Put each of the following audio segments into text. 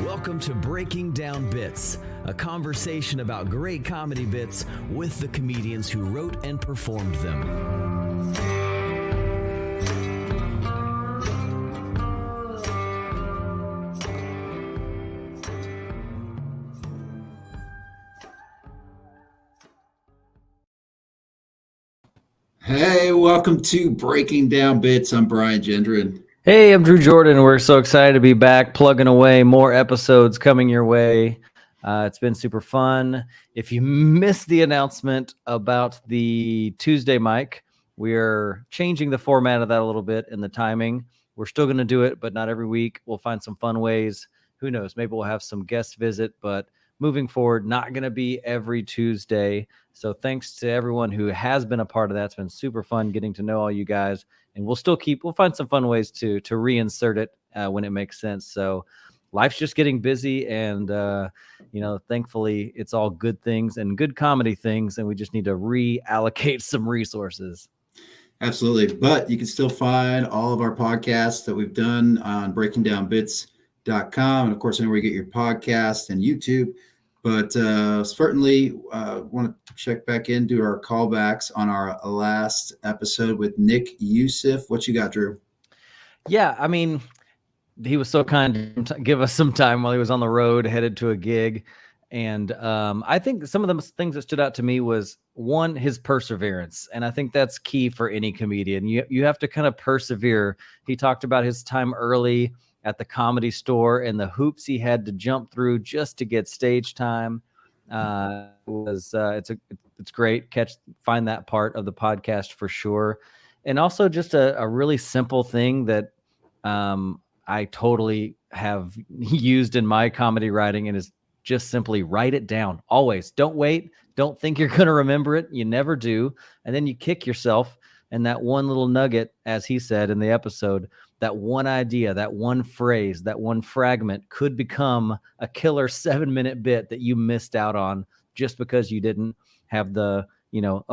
Welcome to Breaking Down Bits, a conversation about great comedy bits with the comedians who wrote and performed them. Hey, welcome to Breaking Down Bits. I'm Brian Gendron. Hey, I'm Drew Jordan. We're so excited to be back, plugging away, more episodes coming your way. It's been super fun. If you missed the announcement about the Tuesday mic, we're changing the format of that a little bit and the timing. We're still going to do it, but not every week. We'll find some fun ways. Who knows? Maybe we'll have some guest visit, but moving forward, not going to be every Tuesday. So thanks to everyone who has been a part of that. It's been super fun getting to know all you guys. And we'll find some fun ways to reinsert it when it makes sense. So life's just getting busy, and thankfully it's all good things and good comedy things, and we just need to reallocate some resources. Absolutely. But you can still find all of our podcasts that we've done on breakingdownbits.com. And of course, anywhere you get your podcast and YouTube. But certainly want to check back into our callbacks on our last episode with Nick Youssef. What you got, Drew? Yeah, I mean, he was so kind to give us some time while he was on the road, headed to a gig. And I think some of the things that stood out to me was, one, his perseverance. And I think that's key for any comedian. You have to kind of persevere. He talked about his time early at the Comedy Store and the hoops he had to jump through just to get stage time. It's great. Find that part of the podcast for sure. And also just a really simple thing that I totally have used in my comedy writing, and is just simply write it down. Always. Don't wait. Don't think you're going to remember it. You never do. And then you kick yourself. And that one little nugget, as he said in the episode, that one idea, that one phrase, that one fragment could become a killer 7-minute bit that you missed out on just because you didn't have a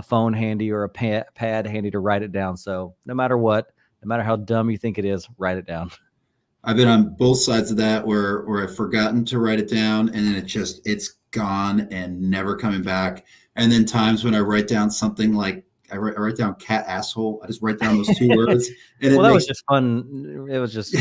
phone handy or a pad handy to write it down. So no matter what, no matter how dumb you think it is, write it down. I've been on both sides of that where I've forgotten to write it down, and then it's gone and never coming back. And then times when I write down something like, I write down cat asshole. I just write down those 2 words. And that was just fun. It was just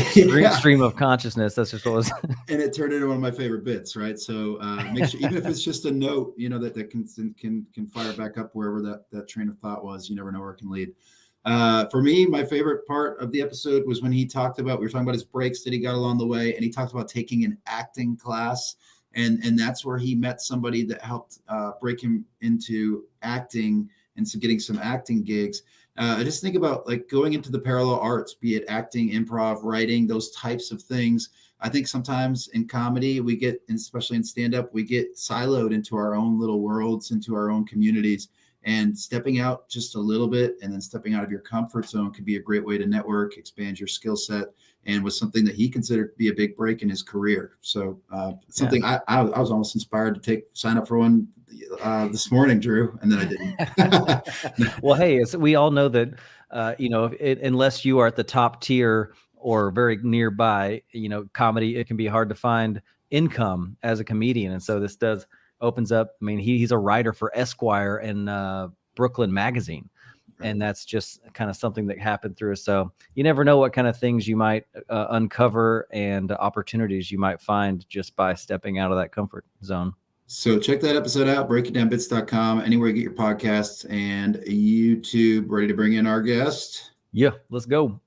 stream of consciousness. That's just what was. And it turned into one of my favorite bits, right? So make sure, even if it's just a note, that can fire back up wherever that train of thought was. You never know where it can lead. For me, my favorite part of the episode was when he talked about, we were talking about his breaks that he got along the way, and he talked about taking an acting class. And that's where he met somebody that helped break him into acting, and so getting some acting gigs. I just think about like going into the parallel arts, be it acting, improv, writing, those types of things. I think sometimes in comedy, we get, and especially in stand-up, we get siloed into our own little worlds, into our own communities. And stepping out just a little bit, and then stepping out of your comfort zone, could be a great way to network, expand your skill set, and was something that he considered to be a big break in his career. So something I was almost inspired to sign up for one this morning, Drew, and then I didn't. Well, hey, we all know that, unless you are at the top tier or very nearby, comedy, it can be hard to find income as a comedian. And so this opens up. I mean, he's a writer for Esquire and Brooklyn Magazine. And that's just kind of something that happened through us. So you never know what kind of things you might uncover and opportunities you might find just by stepping out of that comfort zone. So check that episode out, breakingdownbits.com, anywhere you get your podcasts, and YouTube. Ready to bring in our guest? Yeah, let's go.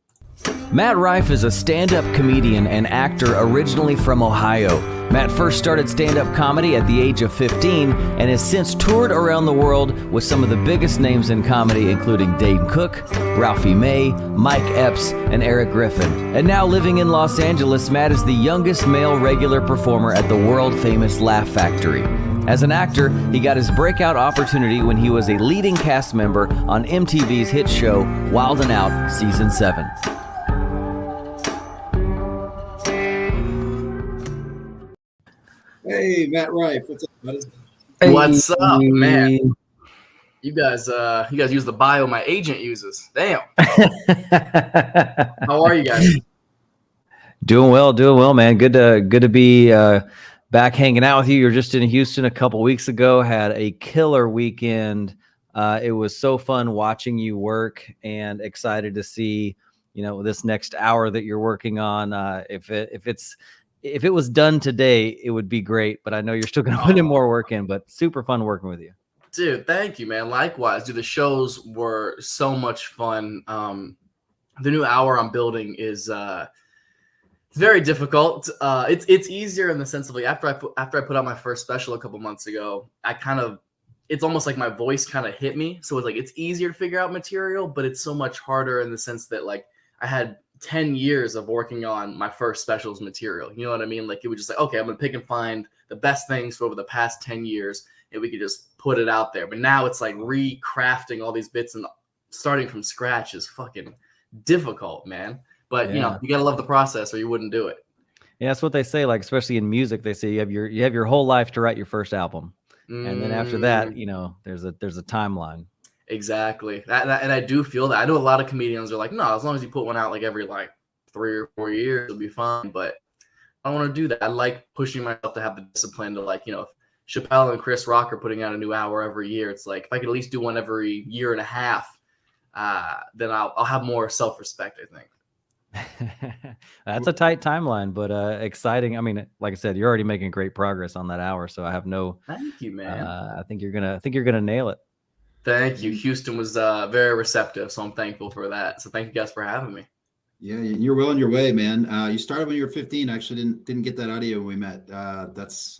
Matt Rife is a stand-up comedian and actor originally from Ohio. Matt first started stand-up comedy at the age of 15 and has since toured around the world with some of the biggest names in comedy, including Dane Cook, Ralphie May, Mike Epps, and Eric Griffin. And now living in Los Angeles, Matt is the youngest male regular performer at the world-famous Laugh Factory. As an actor, he got his breakout opportunity when he was a leading cast member on MTV's hit show Wild 'N Out Season 7. Hey, Matt Rife. What's up, buddy? What's up, man? You guys use the bio my agent uses. Damn. How are you guys? Doing well, man. Good to be back hanging out with you. You were just in Houston a couple weeks ago. Had a killer weekend. It was so fun watching you work, and excited to see this next hour that you're working on. If it was done today, it would be great. But I know you're still going to put in more work in. But super fun working with you. Dude, thank you, man. Likewise, dude. The shows were so much fun. The new hour I'm building is it's very difficult. It's easier in the sense of like after I put out my first special a couple months ago, it's almost like my voice kind of hit me. So it's easier to figure out material, but it's so much harder in the sense that like I had 10 years of working on my first specials material. You know what I mean? Like it was just like, okay, I'm gonna pick and find the best things for over the past 10 years, and we could just put it out there. But now it's like recrafting all these bits and starting from scratch is fucking difficult, man. But you gotta love the process or you wouldn't do it. Yeah, that's what they say. Like especially in music, they say you have your whole life to write your first album, and then after that, there's a timeline. Exactly. And I do feel that. I know a lot of comedians are like, no, as long as you put one out like every 3 or 4 years, it'll be fine. But I don't want to do that. I like pushing myself to have the discipline to if Chappelle and Chris Rock are putting out a new hour every year, it's like if I could at least do one every year and a half, then I'll have more self-respect, I think. That's a tight timeline, but exciting. I mean, like I said, you're already making great progress on that hour, so I have no. Thank you, man. I think you're gonna nail it. Thank you. Houston was very receptive, so I'm thankful for that. So thank you guys for having me. Yeah, you're well on your way, man. You started when you were 15. I actually didn't get that audio when we met. That's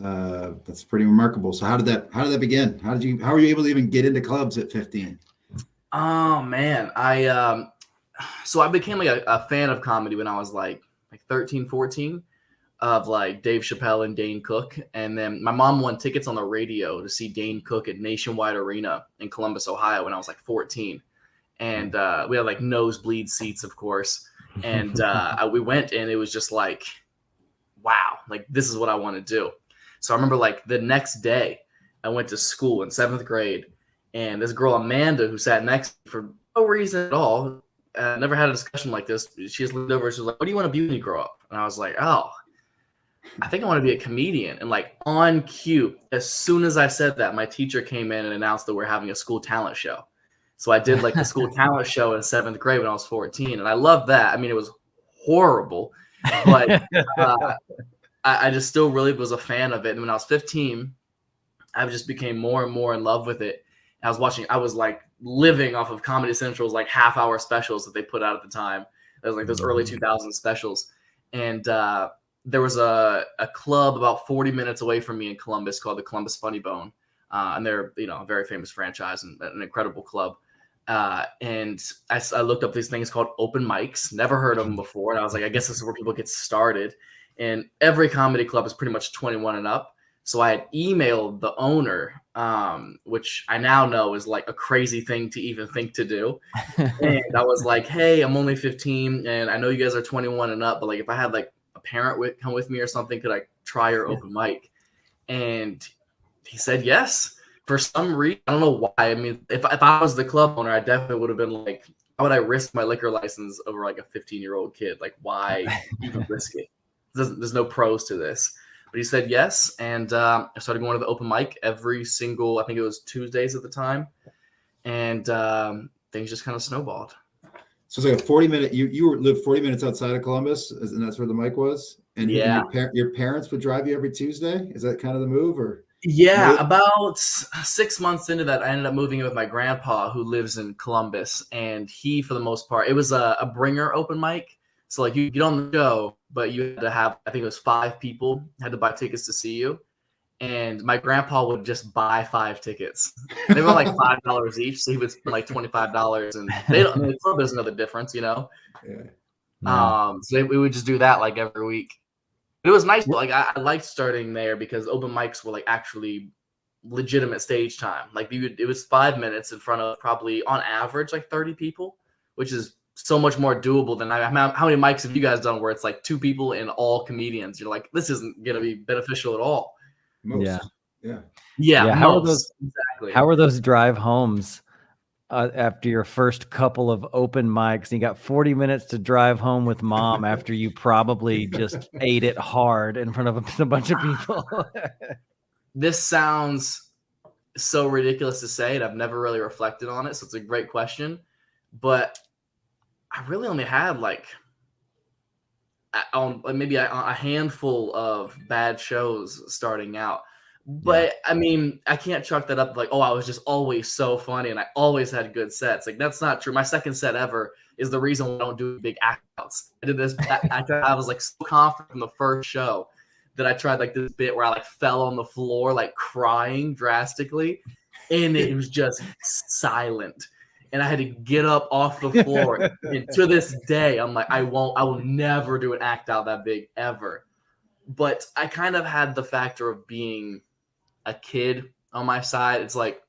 pretty remarkable. So how did that begin? How were you able to even get into clubs at 15? Oh man, I became like a fan of comedy when I was like 13, 14 of like Dave Chappelle and Dane Cook. And then my mom won tickets on the radio to see Dane Cook at Nationwide Arena in Columbus, Ohio when I was like 14. And we had like nosebleed seats, of course. And we went, and it was just like, wow, like this is what I want to do. So I remember like the next day I went to school in 7th grade, and this girl, Amanda, who sat next to me for no reason at all, never had a discussion like this. She just leaned over and she was like, what do you want to be when you grow up? And I was like, oh, I think I want to be a comedian. And like on cue, as soon as I said that, my teacher came in and announced that we're having a school talent show. So I did like the school talent show in 7th grade when I was 14. And I loved that. I mean, it was horrible, but I just still really was a fan of it. And when I was 15, I just became more and more in love with it. And I was like living off of Comedy Central's like half-hour specials that they put out at the time. It was like those early 2000s specials. And there was a club about 40 minutes away from me in Columbus called the Columbus Funny Bone. And they're, a very famous franchise and an incredible club. And I looked up these things called open mics, never heard of them before. And I was like, I guess this is where people get started. And every comedy club is pretty much 21 and up. So I had emailed the owner, which I now know is like a crazy thing to even think to do. And I was like, hey, I'm only 15 and I know you guys are 21 and up, but like if I had like a parent come with me or something, could I try your open mic? And he said yes. For some reason, I don't know why. I mean, if I was the club owner, I definitely would have been like, why would I risk my liquor license over like a 15-year-old kid? Like, why even risk it? There's no pros to this. But he said yes, and I started going to the open mic every single, I think it was Tuesdays at the time, and things just kind of snowballed. So it's like a 40-minute, you lived 40 minutes outside of Columbus, and that's where the mic was? And yeah. Your parents would drive you every Tuesday? Is that kind of the move? Or yeah, about 6 months into that, I ended up moving in with my grandpa who lives in Columbus, and he, for the most part, it was a bringer open mic. So like you get on the show, but you had to have, I think it was 5 people had to buy tickets to see you. And my grandpa would just buy 5 tickets. They were like $5 each. So he would spend like $25. And the club doesn't know the difference, Yeah. So we would just do that like every week. But it was nice. Like I liked starting there because open mics were like actually legitimate stage time. Like it was 5 minutes in front of probably on average like 30 people, which is so much more doable than how many mics have you guys done where it's like 2 people and all comedians? You're like, this isn't going to be beneficial at all. Most. Yeah. Yeah, How are most. those? Exactly. How are those drive homes after your first couple of open mics? And you got 40 minutes to drive home with mom after you probably just ate it hard in front of a bunch of people. This sounds so ridiculous to say, and I've never really reflected on it, so it's a great question. But I really only had like maybe a handful of bad shows starting out. But I mean, I can't chalk that up like, oh, I was just always so funny and I always had good sets. Like, that's not true. My second set ever is the reason why I don't do big act outs. I did this act out. I was like so confident from the first show that I tried like this bit where I like fell on the floor, like crying drastically, and it was just silent. And I had to get up off the floor. And to this day, I'm like, I will never do an act out that big ever. But I kind of had the factor of being a kid on my side. It's like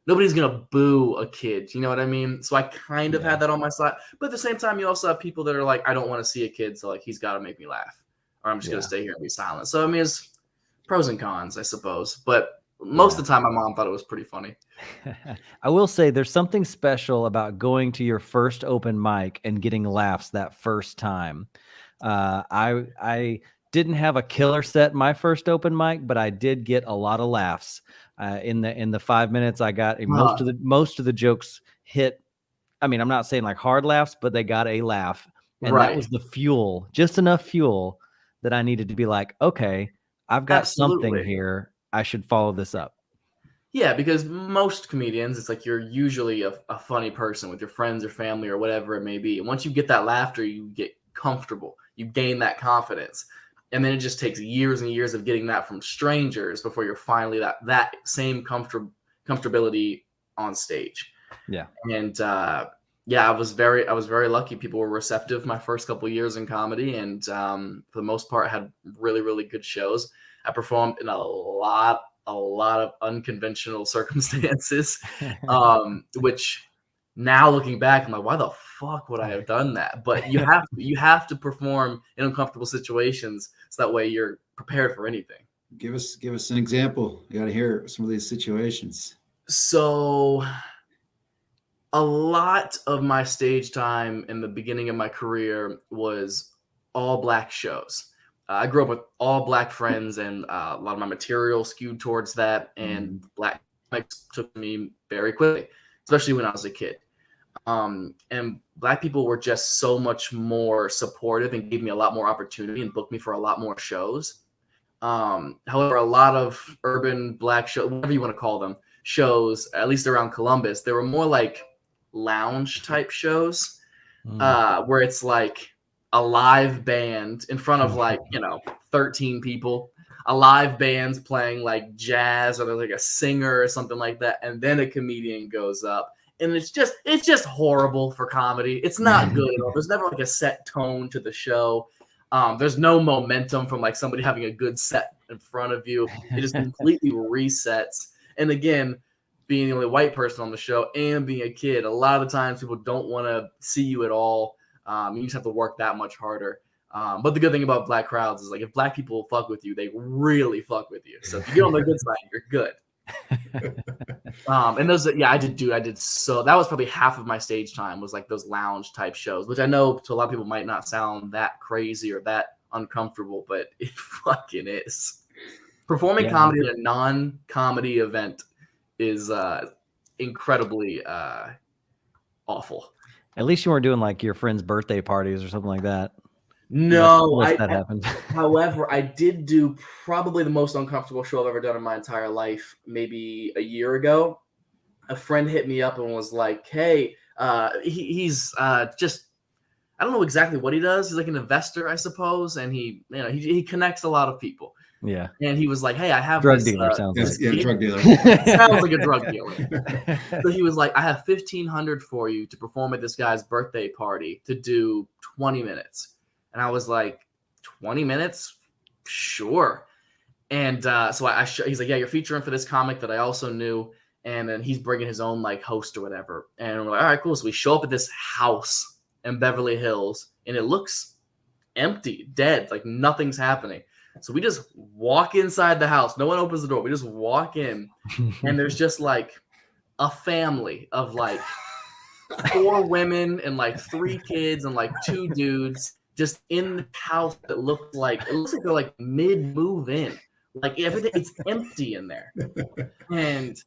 nobody's gonna boo a kid, you know what I mean? So I kind of had that on my side, but at the same time, you also have people that are like, I don't want to see a kid, so like he's got to make me laugh, or I'm just gonna stay here and be silent. So I mean, it's pros and cons, I suppose. But most of the time, my mom thought it was pretty funny. I will say there's something special about going to your first open mic and getting laughs that first time. I didn't have a killer set my first open mic, but I did get a lot of laughs. In the 5 minutes I got most of the jokes hit. I mean, I'm not saying like hard laughs, but they got a laugh. And that was the fuel, just enough fuel that I needed to be like, okay, I've got something here. I should follow this up. Yeah, because most comedians, it's like you're usually a funny person with your friends or family or whatever it may be. And once you get that laughter, you get comfortable. You gain that confidence. And then it just takes years and years of getting that from strangers before you're finally that same comfortability on stage. Yeah. And I was very lucky. People were receptive my first couple of years in comedy, and for the most part had really, really good shows. I performed in a lot of unconventional circumstances, which now looking back, I'm like, why the fuck would I have done that? But you have to perform in uncomfortable situations so that way you're prepared for anything. Give us an example. You got to hear some of these situations. So a lot of my stage time in the beginning of my career was all black shows. I grew up with all black friends, and a lot of my material skewed towards that, and black took me very quickly, especially when I was a kid. And black people were just so much more supportive and gave me a lot more opportunity and booked me for a lot more shows. However, a lot of urban black shows, whatever you want to call them, shows, at least around Columbus, they were more like lounge type shows, where it's like a live band in front of 13 people, a live band's playing like jazz, or there's like a singer or something like that, and then a comedian goes up. And it's just horrible for comedy. It's not good at all. There's never like a set tone to the show. There's no momentum from like somebody having a good set in front of you. It just completely resets. And again, being the only white person on the show and being a kid, a lot of the times people don't want to see you at all. You just have to work that much harder. But the good thing about black crowds is like if black people fuck with you, they really fuck with you. So if you get on the good side, you're good. And those, I did. So that was probably half of my stage time was like those lounge type shows, which I know to a lot of people might not sound that crazy or that uncomfortable, but it fucking is. Performing comedy at a non-comedy event is incredibly awful. At least you weren't doing like your friends' birthday parties or something like that. No, that happened. However, I did do probably the most uncomfortable show I've ever done in my entire life. Maybe a year ago, a friend hit me up and was like, "Hey, he's just I don't know exactly what he does. He's like an investor, I suppose, and he connects a lot of people." Yeah. And he was like, "Hey, I have drug this, dealer sounds like. Yeah, drug dealer. Sounds like a drug dealer." So he was like, "I have $1,500 for you to perform at this guy's birthday party to do 20 minutes." And I was like, 20 minutes? Sure. And so he's like, "Yeah, you're featuring for this comic that I also knew." And then he's bringing his own like host or whatever. And we're like, all right, cool. So we show up at this house in Beverly Hills and it looks empty, dead, like nothing's happening. So we just walk inside the house. No one opens the door. We just walk in, and there's just like a family of like 4 women and like 3 kids and like 2 dudes just in the house that looks like they're like mid-move in. Like everything, it's empty in there. And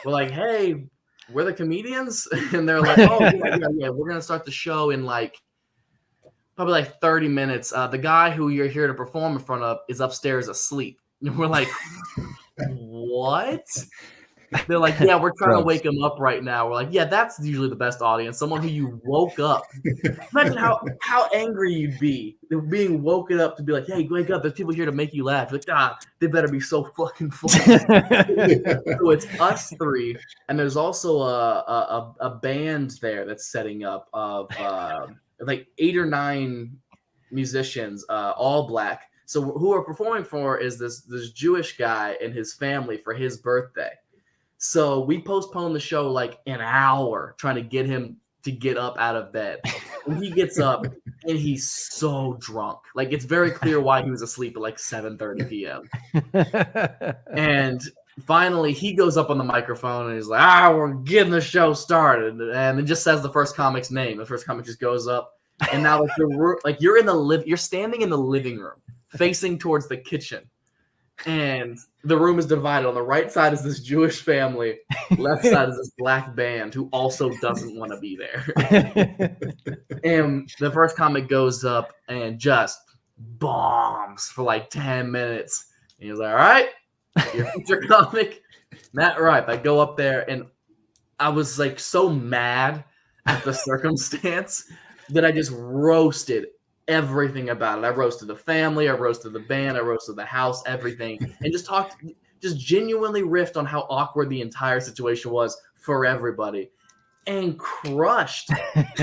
we're like, hey, we're the comedians. And they're like, oh, yeah, we're going to start the show in like probably like 30 minutes. The guy who you're here to perform in front of is upstairs asleep. And we're like, what? They're like, yeah, we're trying to wake him up right now. We're like, yeah, that's usually the best audience. Someone who you woke up. Imagine how angry you'd be being woken up to be like, hey, wake up. There's people here to make you laugh. You're like, they better be so fucking funny. So it's us 3. And there's also a band there that's setting up of like 8 or 9 musicians, all black. So who we're performing for is this Jewish guy and his family for his birthday. So we postponed the show like an hour trying to get him to get up out of bed. And he gets up and he's so drunk. Like it's very clear why he was asleep at like 7:30 p.m. And finally he goes up on the microphone and he's like, we're getting the show started. And it just says the first comic's name. The first comic just goes up. And now you're standing in the living room facing towards the kitchen. And the room is divided. On the right side is this Jewish family. Left side is this black band who also doesn't want to be there. And the first comic goes up and just bombs for like 10 minutes. And he's like, all right, your future comic, Matt Rife. I go up there and I was like so mad at the circumstance that I just roasted everything about it. I roasted the family, I roasted the band, I roasted the house, everything, and just genuinely riffed on how awkward the entire situation was for everybody, and crushed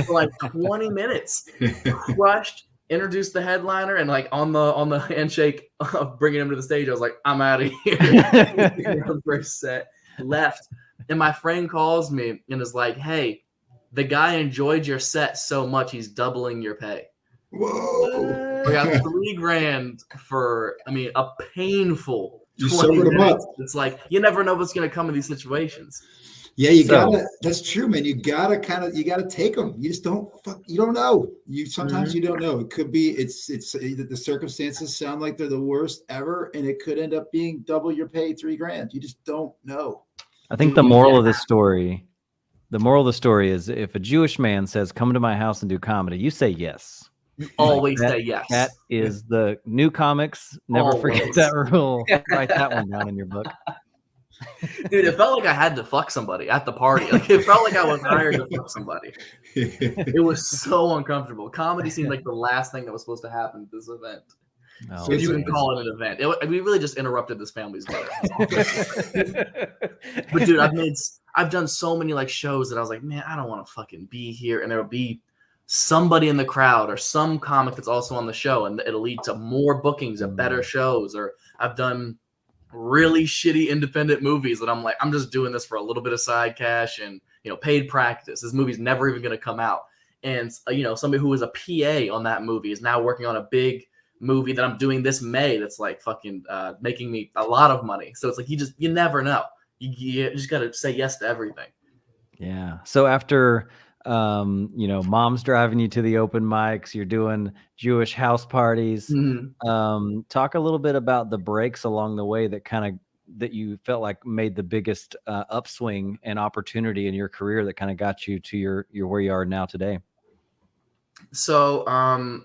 for like 20 minutes. Crushed, introduced the headliner, and like on the handshake of bringing him to the stage, I was like, I'm out of here. First set, left, and my friend calls me and is like, hey, the guy enjoyed your set so much he's doubling your pay. Whoa! We got $3,000 for, a painful 20 sobered him minutes. up. It's like you never know what's going to come in these situations. Yeah, gotta. That's true, man. You gotta take them. You just don't. You don't know. Sometimes you don't know. It could be. It's the circumstances sound like they're the worst ever, and it could end up being double your pay, $3,000. You just don't know. I think the moral of the story is if a Jewish man says, "Come to my house and do comedy," you say yes. You always say yes. That is the new comics. Never forget that rule. Write that one down in your book. Dude, it felt like I had to fuck somebody at the party. Like it felt like I was hired to fuck somebody. It was so uncomfortable. Comedy seemed like the last thing that was supposed to happen at this event. No, if you can call it an event. We really just interrupted this family's wedding. But dude, I've done so many like shows that I was like, man, I don't want to fucking be here. And there will be somebody in the crowd or some comic that's also on the show, and it'll lead to more bookings and better shows. Or I've done really shitty independent movies that I'm like, I'm just doing this for a little bit of side cash and paid practice. This movie's never even going to come out. And somebody who was a PA on that movie is now working on a big movie that I'm doing this May that's like fucking making me a lot of money. So it's like you never know. You just got to say yes to everything. Yeah. So after mom's driving you to the open mics, you're doing Jewish house parties. Mm-hmm. Talk a little bit about the breaks along the way that you felt like made the biggest upswing and opportunity in your career that kind of got you to your where you are now today. So,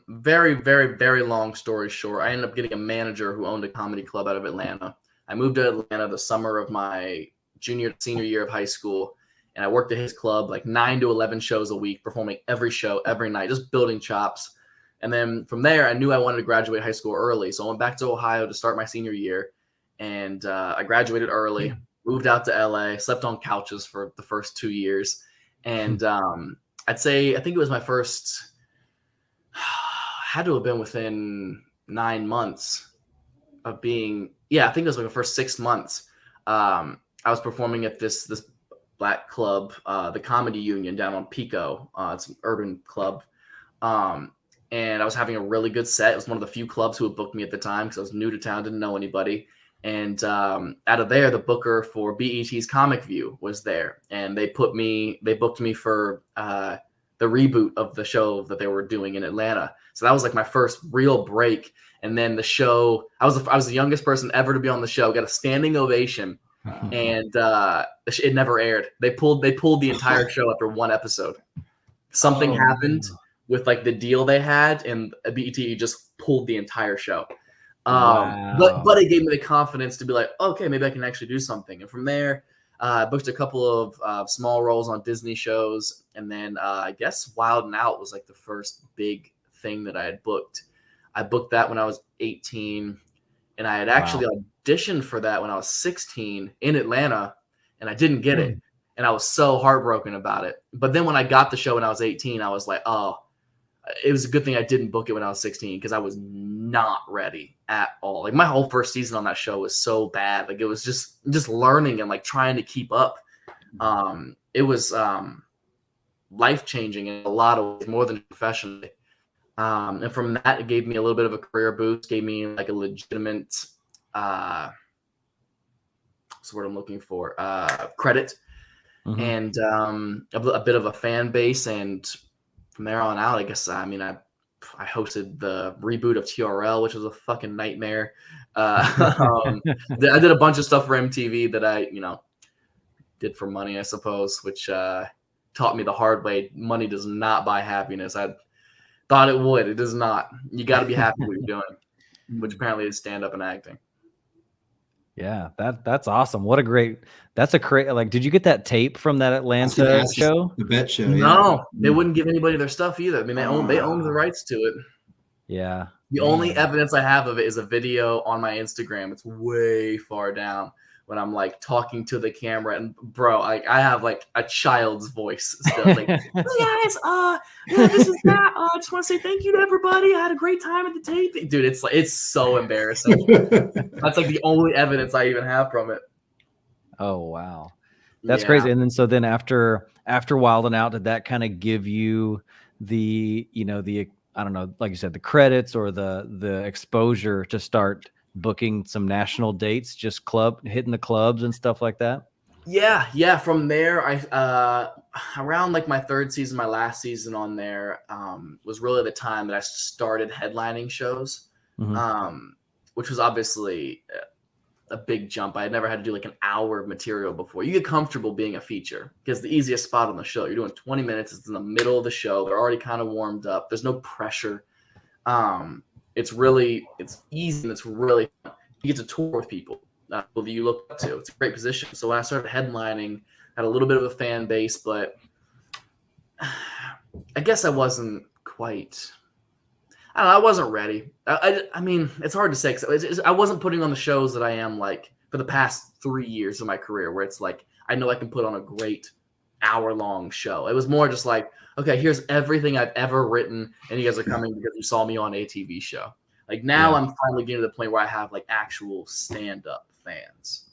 very, very, very long story short, I ended up getting a manager who owned a comedy club out of Atlanta. I moved to Atlanta the summer of my senior year of high school. And I worked at his club like 9 to 11 shows a week, performing every show, every night, just building chops. And then from there, I knew I wanted to graduate high school early. So I went back to Ohio to start my senior year. And I graduated early, moved out to LA, slept on couches for the first 2 years. And I think it was my first, had to have been within 9 months of being, I think it was like the first 6 months. I was performing at this black club, the Comedy Union down on Pico. It's an urban club. and I was having a really good set. It was one of the few clubs who had booked me at the time because I was new to town, didn't know anybody. And out of there, the booker for BET's Comic View was there, and they booked me for the reboot of the show that they were doing in Atlanta. So that was like my first real break. And then the show, I was the youngest person ever to be on the show, got a standing ovation, and it never aired. They pulled the entire show after one episode. Something happened with like the deal they had, and BET just pulled the entire show. Wow. But it gave me the confidence to be like, okay, maybe I can actually do something. And from there, I booked a couple of small roles on Disney shows, and then I guess Wild 'N Out was like the first big thing that I had booked. I booked that when I was 18, and I had actually auditioned for that when I was 16 in Atlanta, and I didn't get it. And I was so heartbroken about it. But then when I got the show when I was 18, I was like, oh, it was a good thing I didn't book it when I was 16 because I was not ready at all. Like my whole first season on that show was so bad. Like it was just learning and like trying to keep up. It was life-changing in a lot of ways, more than professionally. And from that, it gave me a little bit of a career boost, gave me like a legitimate, what's the word I'm looking for, credit, and a bit of a fan base. And from there on out, I guess, I mean, I hosted the reboot of TRL, which was a fucking nightmare. I did a bunch of stuff for MTV that I, did for money, I suppose, which taught me the hard way. Money does not buy happiness. I thought it would. It does not. You got to be happy with what you're doing, which apparently is stand-up and acting. Yeah, that's awesome. What a great, like, did you get that tape from that Atlanta show? The Bet show. No, they wouldn't give anybody their stuff either. I mean, they own the rights to it. Yeah. The only evidence I have of it is a video on my Instagram. It's way far down when I'm like talking to the camera, and bro, I have like a child's voice still. Like, hey guys, this is Matt. I just want to say thank you to everybody. I had a great time at the tape, dude. It's so embarrassing. That's like the only evidence I even have from it. Oh wow, that's crazy. And then after Wild 'N Out, did that kind of give you the I don't know, like you said, the credits or the exposure to start booking some national dates, just hitting the clubs and stuff like that? Yeah. From there, I around like my third season, my last season on there, was really the time that I started headlining shows, which was obviously a big jump. I had never had to do like an hour of material before. You get comfortable being a feature because the easiest spot on the show, you're doing 20 minutes. It's in the middle of the show. They're already kind of warmed up. There's no pressure. It's easy and it's really fun. You get to tour with people that you look up to. It's a great position. So when I started headlining, I had a little bit of a fan base, but I guess I wasn't quite. I don't know. I wasn't ready. I mean, it's hard to say because I wasn't putting on the shows that I am like for the past 3 years of my career, where it's like I know I can put on a great hour-long show. It was more just like, okay, here's everything I've ever written, and you guys are coming because you saw me on a TV show. Like now, I'm finally getting to the point where I have like actual stand-up fans.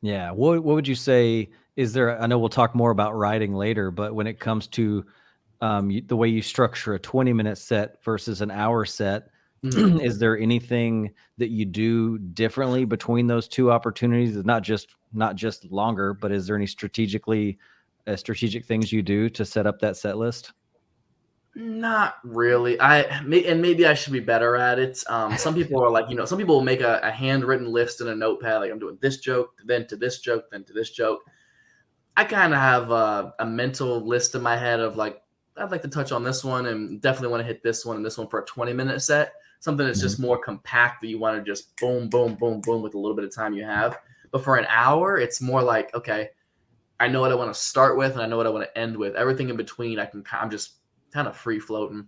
Yeah. What would you say? Is there? I know we'll talk more about writing later, but when it comes to the way you structure a 20-minute set versus an hour set, is there anything that you do differently between those two opportunities? Not just longer, but is there any strategic things you do to set up that set list? Not really. Maybe I should be better at it. Some people are like, some people will make a handwritten list in a notepad, like I'm doing this joke, then to this joke, then to this joke. I kind of have a mental list in my head of like, I'd like to touch on this one and definitely want to hit this one and this one for a 20-minute set. Something that's just more compact that you want to just boom, boom, boom, boom with a little bit of time you have. But for an hour, it's more like, okay, I know what I want to start with and I know what I want to end with. Everything in between, I'm just kind of free floating.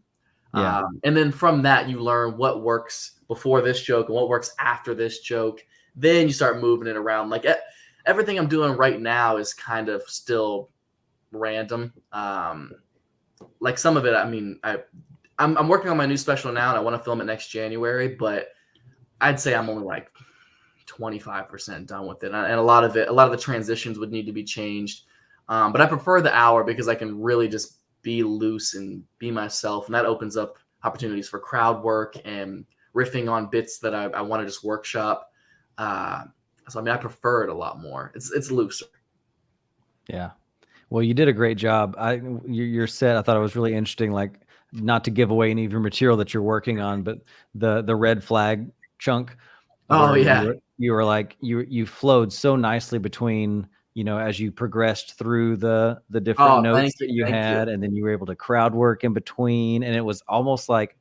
Yeah. And then from that, you learn what works before this joke and what works after this joke. Then you start moving it around. Like everything I'm doing right now is kind of still random. Like some of it, I mean, I'm working on my new special now and I want to film it next January, but I'd say I'm only like 25% done with it. And a lot of the transitions would need to be changed. But I prefer the hour because I can really just be loose and be myself. And that opens up opportunities for crowd work and riffing on bits that I want to just workshop. So I mean, I prefer it a lot more. It's looser. Yeah. Well, you did a great job. Your set, I thought it was really interesting. Like, not to give away any of your material that you're working on, but the red flag chunk. Oh yeah. You were like you flowed so nicely between, you know, as you progressed through the different notes that you had, and then you were able to crowd work in between, and it was almost like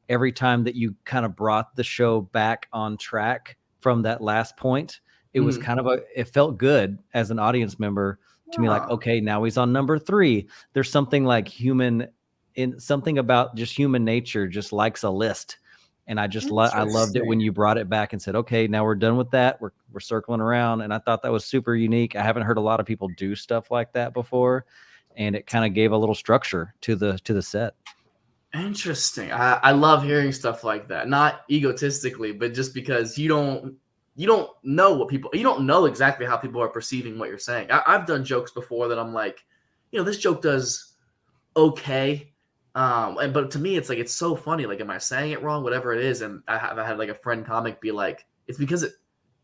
every time that you kind of brought the show back on track from that last point, it was kind of it felt good as an audience member to me, like, okay, now he's on number 3. There's something like something about just human nature just likes a list. And I just I loved it when you brought it back and said, okay, now we're done with that. We're circling around. And I thought that was super unique. I haven't heard a lot of people do stuff like that before. And it kind of gave a little structure to the set. Interesting. I love hearing stuff like that. Not egotistically, but just because you don't know what people, you don't know exactly how people are perceiving what you're saying. I've done jokes before that I'm like, you know, this joke does okay. But to me, it's like, it's so funny. Like, am I saying it wrong? Whatever it is. And I had like a friend comic be like, it's because it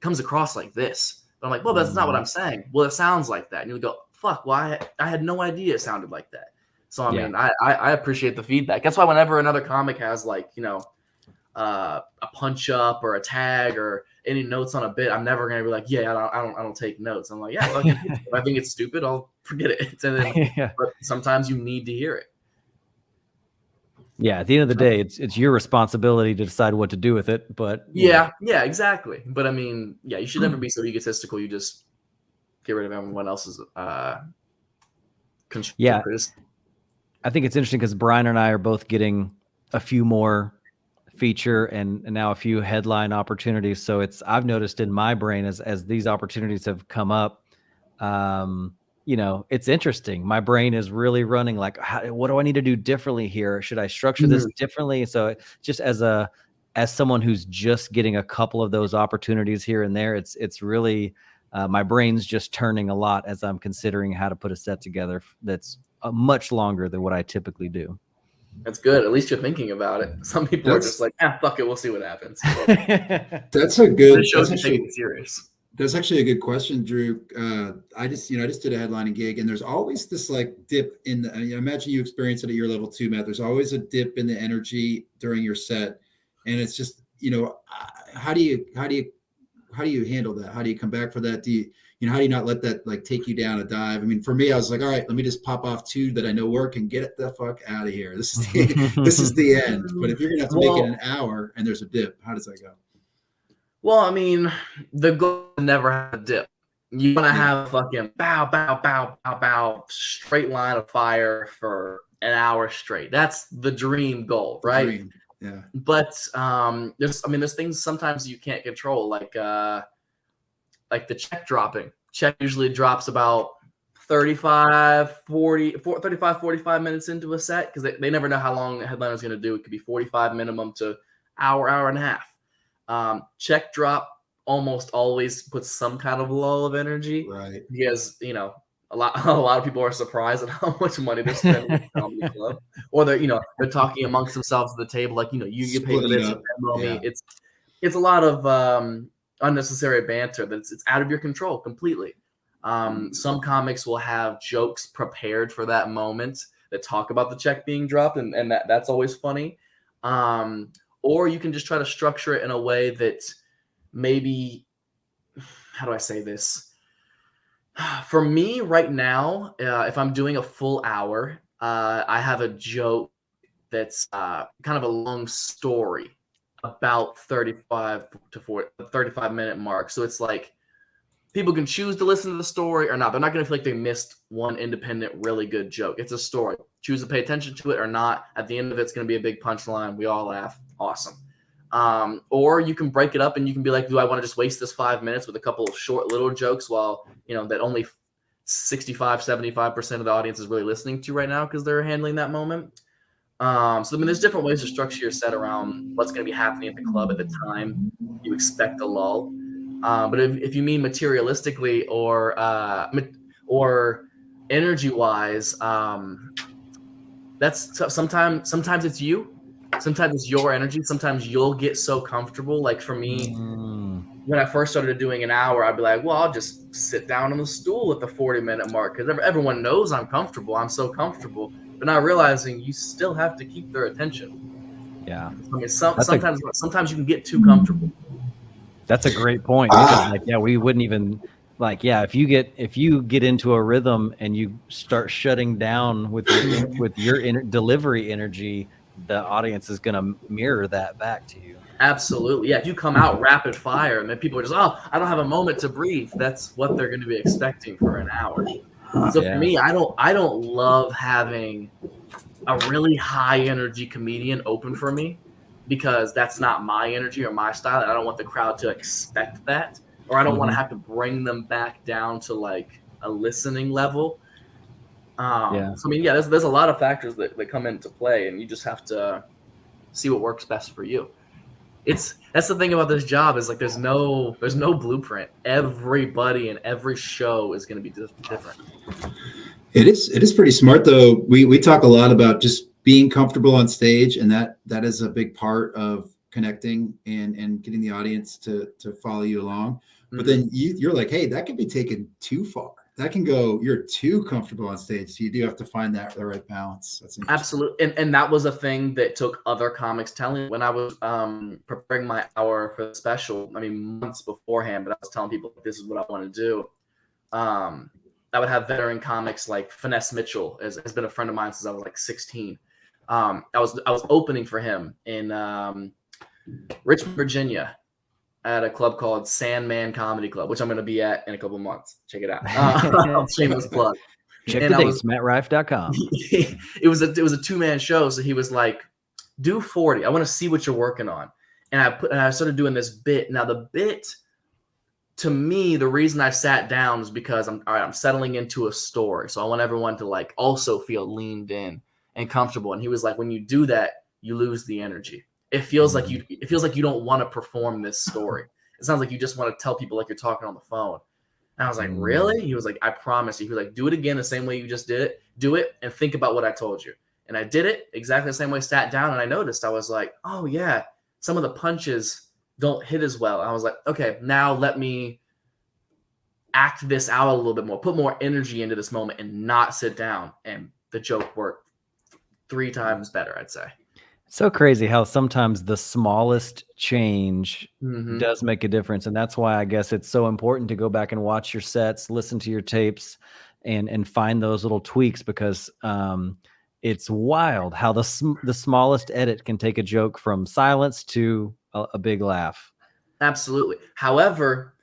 comes across like this. But I'm like, well, that's not what I'm saying. Well, it sounds like that. And you'll go, fuck, why? I had no idea it sounded like that. So, I mean, I appreciate the feedback. That's why whenever another comic has like, you know, a punch up or a tag or any notes on a bit, I'm never going to be like, yeah, I don't take notes. I'm like, yeah, if I think it's stupid, I'll forget it. And then, but sometimes you need to hear it. Yeah, at the end of the day, it's your responsibility to decide what to do with it. But yeah, exactly. But I mean, yeah, you should never be so egotistical. You just get rid of everyone else's criticism. I think it's interesting because Brian and I are both getting a few more feature and now a few headline opportunities. So I've noticed in my brain as these opportunities have come up, you know, it's interesting. My brain is really running like, what do I need to do differently here? Should I structure this differently? So just as someone who's just getting a couple of those opportunities here and there, it's really my brain's just turning a lot as I'm considering how to put a set together that's much longer than what I typically do. That's good. At least you're thinking about it. Some people are just like, fuck it, we'll see what happens. That's a good. It shows you taking it serious. That's actually a good question, Drew. I just did a headlining gig, and there's always this like dip in the. I imagine you experience it at your level too, Matt. There's always a dip in the energy during your set, and it's just, you know, how do you handle that? How do you come back for that? How do you not let that like take you down a dive? I mean, for me, I was like, all right, let me just pop off 2 that I know work and get it the fuck out of here. This is the end. But if you're gonna have to make it an hour and there's a dip, how does that go? Well, I mean, the goal is never have a dip. You want to have a fucking bow, bow, bow, bow, bow, straight line of fire for an hour straight. That's the dream goal, right? Yeah. But there's things sometimes you can't control, like the check dropping. Check usually drops about 35, 45 minutes into a set because they never know how long the headliner is going to do. It could be 45 minimum to hour and a half. Check drop almost always puts some kind of lull of energy, right? Because, you know, a lot of people are surprised at how much money they're spending at the comedy club, or they're talking amongst themselves at the table, like, you know, you pay for this, me. It's a lot of unnecessary banter that's it's out of your control completely. Some comics will have jokes prepared for that moment that talk about the check being dropped, and that's always funny. Or you can just try to structure it in a way that maybe, how do I say this? For me right now, if I'm doing a full hour, I have a joke that's kind of a long story, about 35 minute mark. So it's like people can choose to listen to the story or not. They're not going to feel like they missed one independent, really good joke. It's a story. Choose to pay attention to it or not. At the end of it, it's going to be a big punchline. We all laugh. Awesome. Or you can break it up and you can be like, do I want to just waste this 5 minutes with a couple of short little jokes while, you know, that only 65-75% of the audience is really listening to right now because they're handling that moment. So, I mean, there's different ways to structure your set around what's going to be happening at the club at the time you expect a lull. But if you mean materialistically or energy-wise, that's sometimes it's you. Sometimes it's your energy. Sometimes you'll get so comfortable. Like for me, when I first started doing an hour, I'd be like, well, I'll just sit down on the stool at the 40-minute mark because everyone knows I'm comfortable. I'm so comfortable. But not realizing you still have to keep their attention. Yeah. I mean, sometimes you can get too comfortable. That's a great point because like, yeah, we wouldn't even like, yeah, if you get into a rhythm and you start shutting down with your delivery energy, the audience is going to mirror that back to you. Absolutely. Yeah. If you come out rapid fire and then people are just, oh, I don't have a moment to breathe. That's what they're going to be expecting for an hour. So for me, I don't love having a really high energy comedian open for me because that's not my energy or my style. And I don't want the crowd to expect that, or I don't want to have to bring them back down to like a listening level. So I mean, yeah, there's a lot of factors that come into play, and you just have to see what works best for you. That's the thing about this job is like there's no blueprint. Everybody and every show is going to be different. It is pretty smart though. We talk a lot about just being comfortable on stage, and that is a big part of connecting and getting the audience to follow you along. But then you're like, hey, that could be taken too far. That can go, you're too comfortable on stage. So you do have to find the right balance. That's absolutely. And that was a thing that took other comics telling when I was preparing my hour for the special, I mean, months beforehand, but I was telling people this is what I want to do. I would have veteran comics like Finesse Mitchell has been a friend of mine since I was like 16. I was opening for him in Richmond, Virginia, at a club called Sandman Comedy Club, which I'm going to be at in a couple of months. Check it out. Shameless plug. Check the dates, mattrife.com. It was a 2-man show. So he was like, do 40. I want to see what you're working on. And I started doing this bit. Now the bit, to me, the reason I sat down is because I'm settling into a story. So I want everyone to like also feel leaned in and comfortable. And he was like, when you do that, you lose the energy. It feels like you don't want to perform this story. It sounds like you just want to tell people like you're talking on the phone. And I was like, really? He was like, I promise you. He was like, do it again the same way you just did it. Do it and think about what I told you. And I did it exactly the same way, sat down, and I noticed, I was like, oh yeah, some of the punches don't hit as well. I was like, okay, now let me act this out a little bit more, put more energy into this moment and not sit down. And the joke worked 3 times better, I'd say. So crazy how sometimes the smallest change does make a difference. And that's why I guess it's so important to go back and watch your sets, listen to your tapes, and find those little tweaks, because it's wild how the smallest edit can take a joke from silence to a big laugh. Absolutely. However,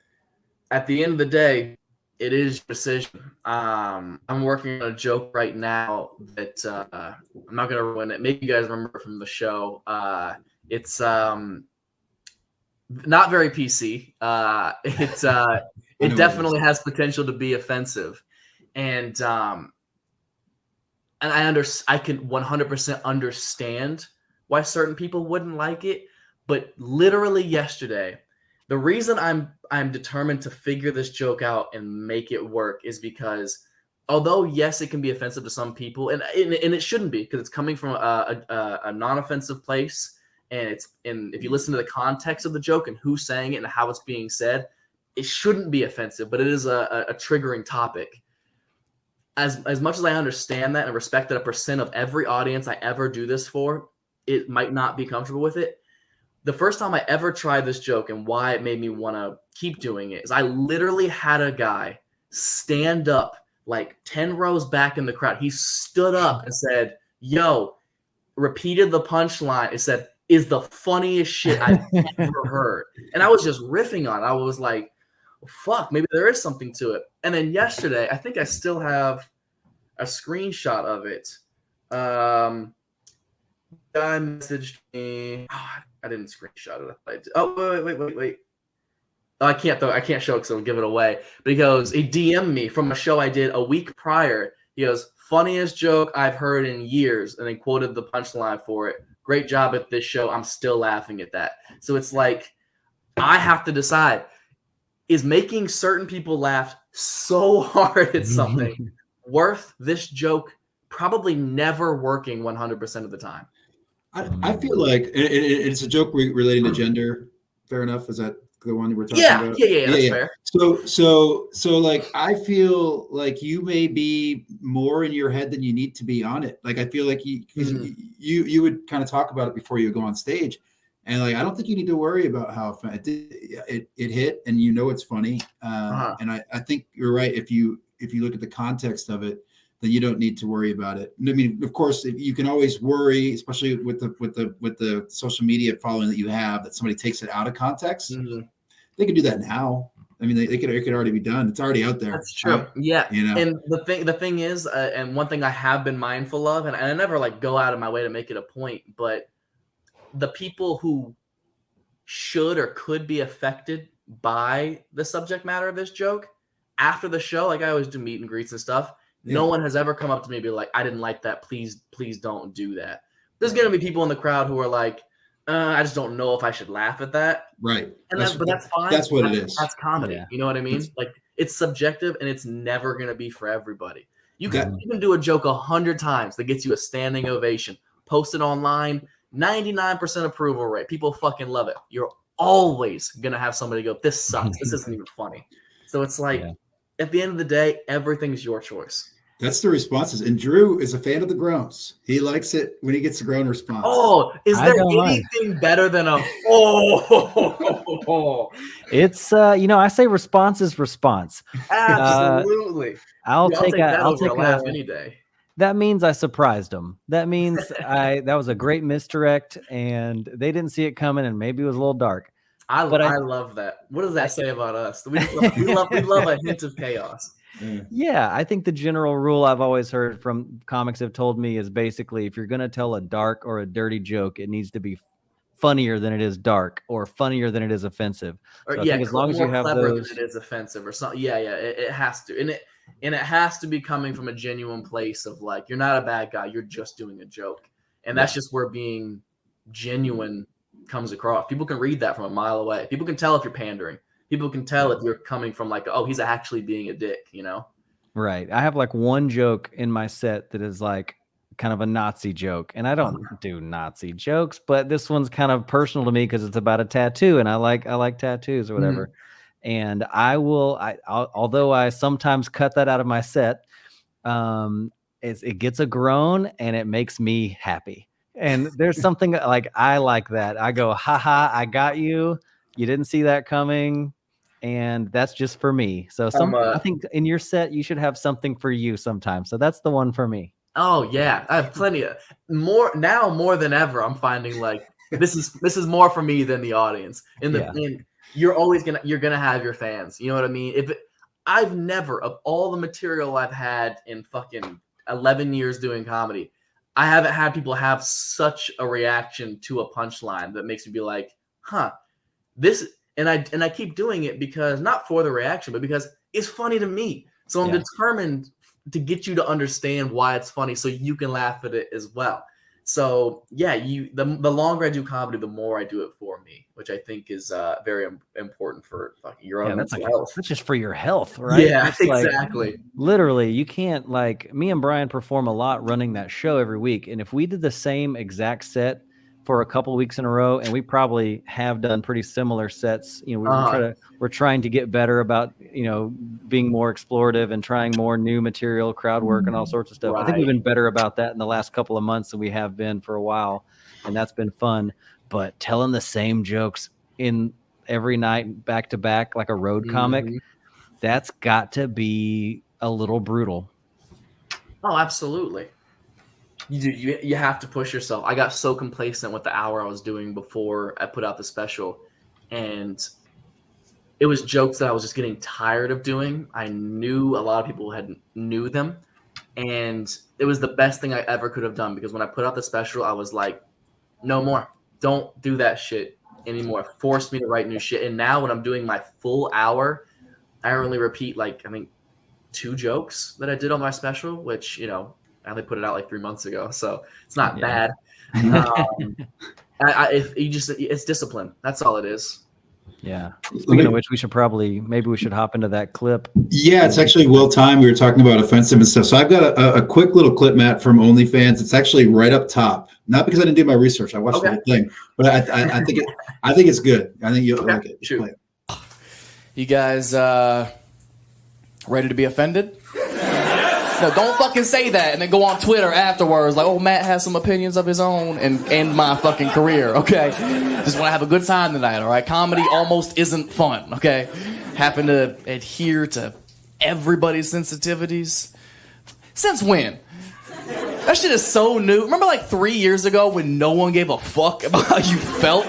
at the end of the day, it is your decision. I'm working on a joke right now that I'm not going to ruin it. Maybe you guys remember from the show. It's not very PC. It definitely has potential to be offensive, and I can 100% understand why certain people wouldn't like it. But literally yesterday, the reason I'm determined to figure this joke out and make it work is because although, yes, it can be offensive to some people, and it shouldn't be, because it's coming from a non-offensive place, and if you listen to the context of the joke and who's saying it and how it's being said, it shouldn't be offensive, but it is a triggering topic. As much as I understand that and respect that a percent of every audience I ever do this for, it might not be comfortable with it. The first time I ever tried this joke and why it made me want to keep doing it is I literally had a guy stand up like 10 rows back in the crowd. He stood up and said, yo, repeated the punchline. It said, is the funniest shit I've ever heard. And I was just riffing on it. I was like, fuck, maybe there is something to it. And then yesterday, I think I still have a screenshot of it. Guy messaged me. Oh, I didn't screenshot it. Oh, wait. I can't show it because I'll give it away. But he DM'd me from a show I did a week prior. He goes, funniest joke I've heard in years, and then quoted the punchline for it. Great job at this show. I'm still laughing at that. So it's like, I have to decide, is making certain people laugh so hard at something worth this joke probably never working 100% of the time? I feel like it's a joke relating to gender. Fair enough. Is that the one we're talking Yeah, about? yeah, that's fair. So like, I feel like you may be more in your head than you need to be on it. Like, I feel like you would kind of talk about it before you go on stage, and like, I don't think you need to worry about how it hit, and you know it's funny. And I think you're right. If you look at the context of it, then you don't need to worry about it. I mean, of course, you can always worry, especially with the social media following that you have, that somebody takes it out of context. They can do that now. I mean, it could already be done. It's already out there. That's true. Yeah. You know? And the thing is, and one thing I have been mindful of, and I never like go out of my way to make it a point, but the people who should or could be affected by the subject matter of this joke after the show, like I always do meet and greets and stuff. No one has ever come up to me and be like, I didn't like that. Please don't do that. There's going to be people in the crowd who are like, I just don't know if I should laugh at that. Right. And but that's fine. That's what it is. That's comedy. Yeah. You know what I mean? Like, it's subjective and it's never going to be for everybody. You can do a joke 100 times that gets you a standing ovation. Post it online, 99% approval rate. People fucking love it. You're always going to have somebody go, this sucks. This isn't even funny. So it's like, at the end of the day, everything's your choice. That's the responses. And Drew is a fan of the groans. He likes it when he gets a groan response. Oh, is there anything better than a It's I say response is response. Absolutely. I'll take a laugh any day. That means I surprised them. That means that was a great misdirect and they didn't see it coming and maybe it was a little dark. I love that. What does that say about us? We love a hint of chaos. Yeah, I think the general rule I've always heard from comics have told me is basically if you're going to tell a dark or a dirty joke, it needs to be funnier than it is dark or funnier than it is offensive. So I think as long as you have those, than it is offensive or something. Yeah, it has to, and it has to be coming from a genuine place of like, you're not a bad guy, you're just doing a joke, and that's just where being genuine comes across. People can read that from a mile away. People can tell if you're pandering. People can tell if you're coming from like, oh, he's actually being a dick, you know? Right. I have like one joke in my set that is like kind of a Nazi joke. And I don't do Nazi jokes, but this one's kind of personal to me because it's about a tattoo and I like tattoos or whatever. And although I sometimes cut that out of my set, it gets a groan and it makes me happy. And there's something like, I like that. I go, haha, I got you. You didn't see that coming. And that's just for me. So I think in your set, you should have something for you sometimes. So that's the one for me. Oh yeah. I have plenty of more than ever. I'm finding like, this is more for me than the audience. And you're gonna have your fans. You know what I mean? I've never, of all the material I've had in fucking 11 years doing comedy, I haven't had people have such a reaction to a punchline that makes me be like, huh, this. And I keep doing it because not for the reaction, but because it's funny to me. So I'm determined to get you to understand why it's funny, so you can laugh at it as well. So yeah, the longer I do comedy, the more I do it for me, which I think is very important for your own mental health. That's just for your health, right? Yeah, exactly. Like, literally, you can't like me and Brian perform a lot running that show every week, and if we did the same exact set for a couple of weeks in a row, and we probably have done pretty similar sets. You know, we're trying to get better about, being more explorative and trying more new material, crowd work, and all sorts of stuff. Right. I think we've been better about that in the last couple of months than we have been for a while, and that's been fun. But telling the same jokes in every night back to back like a road comic, that's got to be a little brutal. Oh, absolutely. You have to push yourself. I got so complacent with the hour I was doing before I put out the special, and it was jokes that I was just getting tired of doing. I knew a lot of people knew them, and it was the best thing I ever could have done, because when I put out the special, I was like, no more. Don't do that shit anymore. Force me to write new shit. And now when I'm doing my full hour, I only repeat like, I think 2 jokes that I did on my special, which, I only put it out like 3 months ago, so it's not bad. It's discipline. That's all it is. Yeah. Speaking of which, we should hop into that clip. Yeah, it's actually well timed. We were talking about offensive and stuff. So I've got a quick little clip, Matt, from OnlyFans. It's actually right up top. Not because I didn't do my research. I watched the whole thing, but I think it's good. I think you'll like it. Shoot. You guys ready to be offended? No, don't fucking say that and then go on Twitter afterwards like, oh, Matt has some opinions of his own and end my fucking career, okay? Just want to have a good time tonight, all right? Comedy almost isn't fun, okay? Happen to adhere to everybody's sensitivities. Since when? That shit is so new. Remember like 3 years ago when no one gave a fuck about how you felt?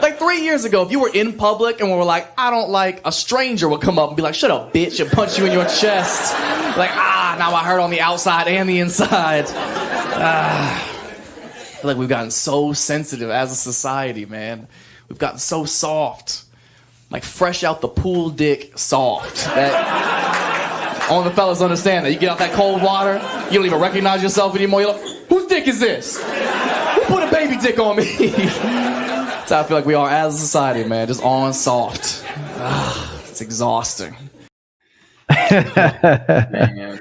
Like 3 years ago, if you were in public and we were like, I don't like, a stranger would come up and be like, shut up, bitch, and punch you in your chest. Like, now I hurt on the outside and the inside. I feel like we've gotten so sensitive as a society, man. We've gotten so soft. Like fresh out the pool dick soft. That only the fellas understand that. You get out that cold water, you don't even recognize yourself anymore. You're like, whose dick is this? Who put a baby dick on me? That's how I feel like we are as a society, man. Just on soft. It's exhausting. Man.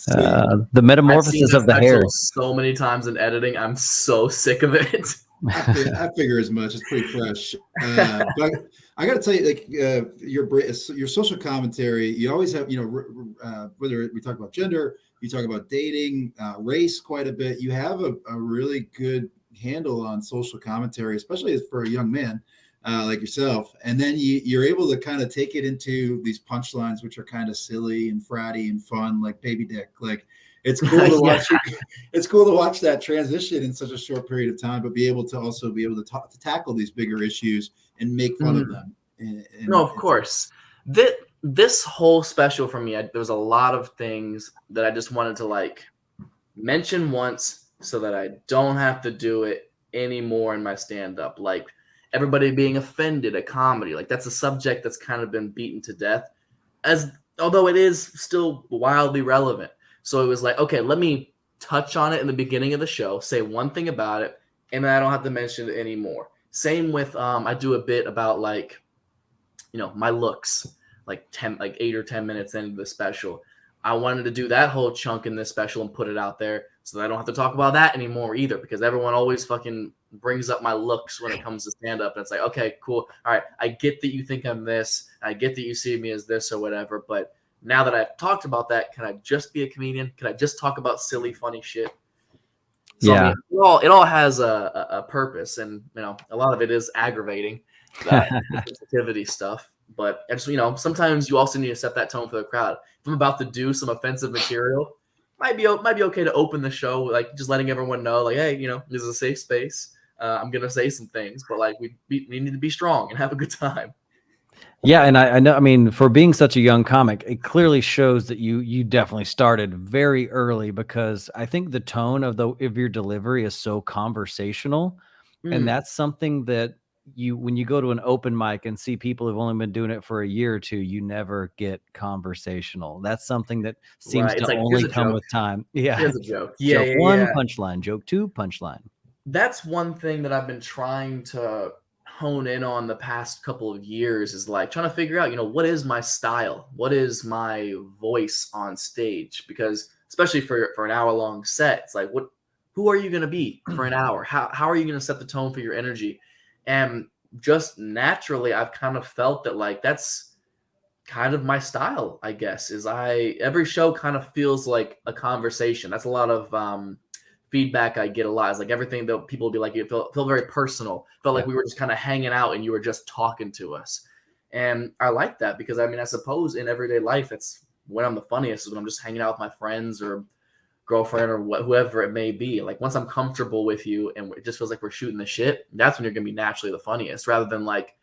The metamorphosis of the hair. So many times in editing, I'm so sick of it. I figure as much. It's pretty fresh. But I got to tell you, like your social commentary, you always have, whether we talk about gender, you talk about dating, race quite a bit. You have a really good handle on social commentary, especially for a young man like yourself. And then you're able to kind of take it into these punchlines, which are kind of silly and fratty and fun, like baby dick. Like it's cool to watch. It's cool to watch that transition in such a short period of time, but be able to tackle these bigger issues and make fun of them. No, of course. This whole special for me, there was a lot of things that I just wanted to like mention once so that I don't have to do it anymore in my stand-up. Like everybody being offended at comedy. Like that's a subject that's kind of been beaten to death, although it is still wildly relevant. So it was like, okay, let me touch on it in the beginning of the show, say one thing about it, and then I don't have to mention it anymore. Same with I do a bit about like, my looks, like 8 or 10 minutes into the special. I wanted to do that whole chunk in this special and put it out there so that I don't have to talk about that anymore either, because everyone always fucking brings up my looks when it comes to stand up. And it's like, okay, cool. All right. I get that you think I'm this. I get that you see me as this or whatever. But now that I've talked about that, can I just be a comedian? Can I just talk about silly, funny shit? So, yeah. I mean, it all has a purpose, and a lot of it is aggravating, sensitivity stuff. But sometimes you also need to set that tone for the crowd. If I'm about to do some offensive material, might be okay to open the show like just letting everyone know, like, hey, this is a safe space. I'm gonna say some things, but like we need to be strong and have a good time. Yeah, and I know. I mean, for being such a young comic, it clearly shows that you definitely started very early, because I think the tone of your delivery is so conversational, and that's something that when you go to an open mic and see people who've only been doing it for a year or two, you never get conversational. That's something that seems to only come with time. Yeah, here's a joke. Joke one, punchline. Joke two, punchline. That's one thing that I've been trying to hone in on the past couple of years, is like trying to figure out, what is my style? What is my voice on stage? Because especially for an hour-long set, it's like, who are you going to be for an hour? How are you going to set the tone for your energy? And just naturally, I've kind of felt that like that's kind of my style, I guess, every show kind of feels like a conversation. That's a lot of feedback I get a lot. It's like everything that people will be like, it felt very personal. Felt like we were just kind of hanging out and you were just talking to us. And I like that, because I suppose in everyday life, that's when I'm the funniest, is when I'm just hanging out with my friends or girlfriend or whoever it may be. Like once I'm comfortable with you and it just feels like we're shooting the shit, that's when you're gonna be naturally the funniest, rather than like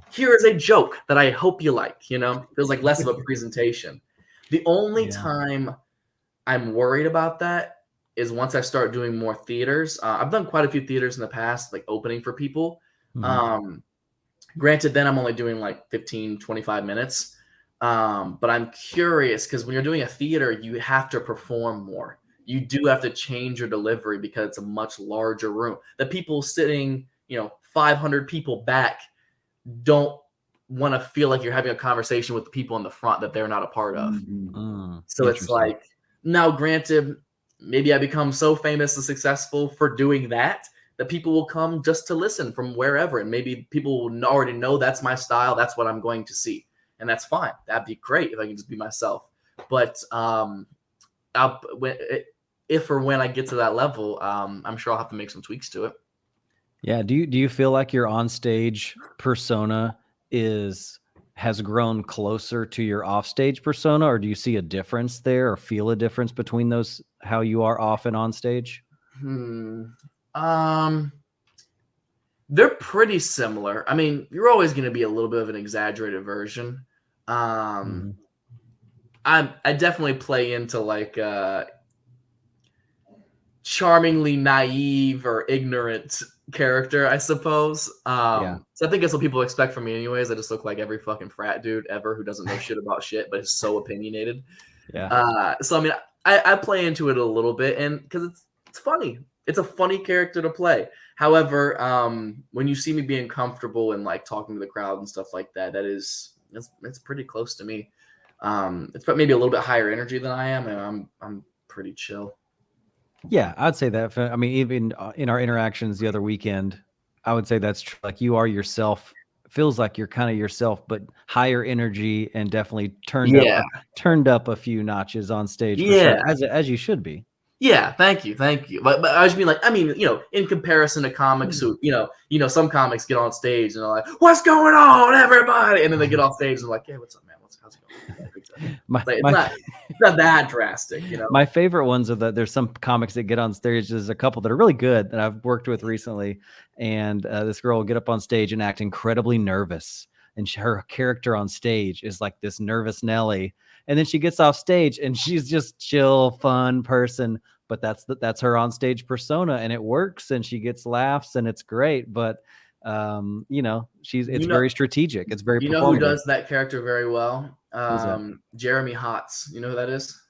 here is a joke that I hope you like. Feels like less of a presentation. The only time I'm worried about that is once I start doing more theaters. I've done quite a few theaters in the past, like opening for people. Granted, then I'm only doing like 15, 25 minutes. But I'm curious, because when you're doing a theater, you have to perform more. You do have to change your delivery because it's a much larger room. The people sitting, 500 people back don't want to feel like you're having a conversation with the people in the front that they're not a part of. So it's like, now granted, maybe I become so famous and successful for doing that people will come just to listen from wherever. And maybe people will already know that's my style. That's what I'm going to see. And that's fine. That'd be great if I can just be myself. But if or when I get to that level, I'm sure I'll have to make some tweaks to it. Yeah. Do you feel like your onstage persona has grown closer to your offstage persona, or do you see a difference there or feel a difference between those, how you are off and on stage? They're pretty similar. I mean, you're always going to be a little bit of an exaggerated version. I definitely play into like charmingly naive or ignorant character, I suppose. So I think that's what people expect from me anyways. I just look like every fucking frat dude ever who doesn't know shit about shit, but is so opinionated. So I mean, I play into it a little bit, and because it's funny. It's a funny character to play. However, when you see me being comfortable and like talking to the crowd and stuff like that, it's pretty close to me. It's maybe a little bit higher energy than I am, and I'm pretty chill. Yeah, I'd say that. I mean, even in our interactions the other weekend, I would say that's true. Like, you are yourself. Feels like you're kind of yourself, but higher energy, and definitely turned up a few notches on stage. For sure, as you should be. Yeah, thank you. But I just mean, like, I mean, in comparison to comics who, some comics get on stage and they're like, "What's going on, everybody?" And then they get off stage and they're like, "Hey, what's up, man? How's it going?" It's not that drastic, My favorite ones are there's some comics that get on stage. There's a couple that are really good that I've worked with recently, and this girl will get up on stage and act incredibly nervous, and her character on stage is like this nervous Nelly, and then she gets off stage and she's just chill, fun person. But that's her on stage persona, and it works, and she gets laughs, and it's great. But it's very strategic. It's very. You know who does that character very well? Jeremy Hotz. You know who that is?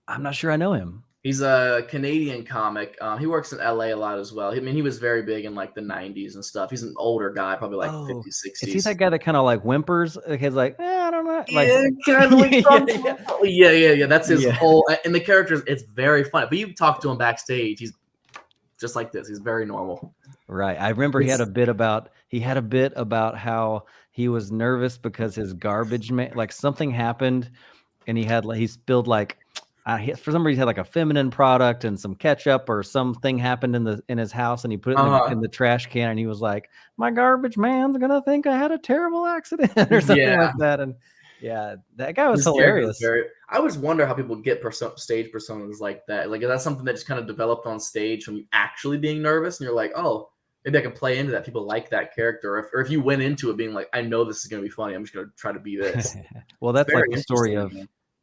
I'm not sure I know him. He's a Canadian comic. He works in LA a lot as well. I mean, he was very big in like the 90s and stuff. He's an older guy, probably like 50s, 60s. Is he that guy that kind of like whimpers? He's like, I don't know. Like, kind of like yeah. That's his whole. And the characters, it's very funny. But you talk to him backstage, he's just like this. He's very normal. Right. I remember he had a bit about how he was nervous because his garbage man, like something happened, and he spilled like. For some reason, he had like a feminine product and some ketchup or something happened in his house, and he put it in the trash can, and he was like, "My garbage man's gonna think I had a terrible accident," or something like that. And that guy was hilarious. I always wonder how people get stage personas like that. Like, is that something that just kind of developed on stage from you actually being nervous, and you're like, "Oh, maybe I can play into that." People like that character, or if you went into it being like, "I know this is gonna be funny. I'm just gonna try to be this." Well, that's like the story of.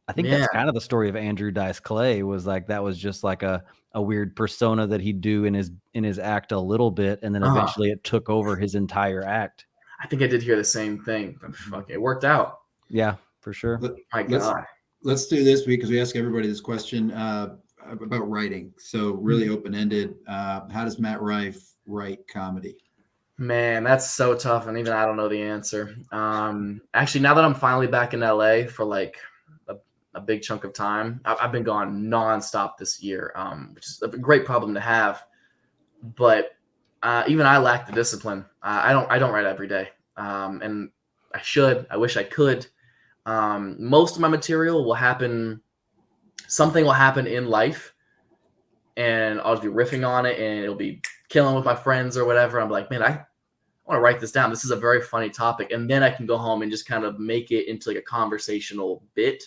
I think that's kind of the story of Andrew Dice Clay. Was like that was just like a weird persona that he'd do in his act a little bit, and then eventually it took over his entire act. I think I did hear the same thing. Fuck, it worked out. Yeah, for sure. My God. Let's do this because we ask everybody this question about writing. So really open-ended. How does Matt Rife write comedy? Man, that's so tough, and even I don't know the answer. Actually, now that I'm finally back in LA for like a big chunk of time, I've been gone nonstop this year, which is a great problem to have. But even I lack the discipline. I don't write every day, and I should. I wish I could. Most of my material will happen. Something will happen in life, and I'll just be riffing on it, and it'll be killing with my friends or whatever. I'm like, man, I want to write this down. This is a very funny topic, and then I can go home and just kind of make it into like a conversational bit.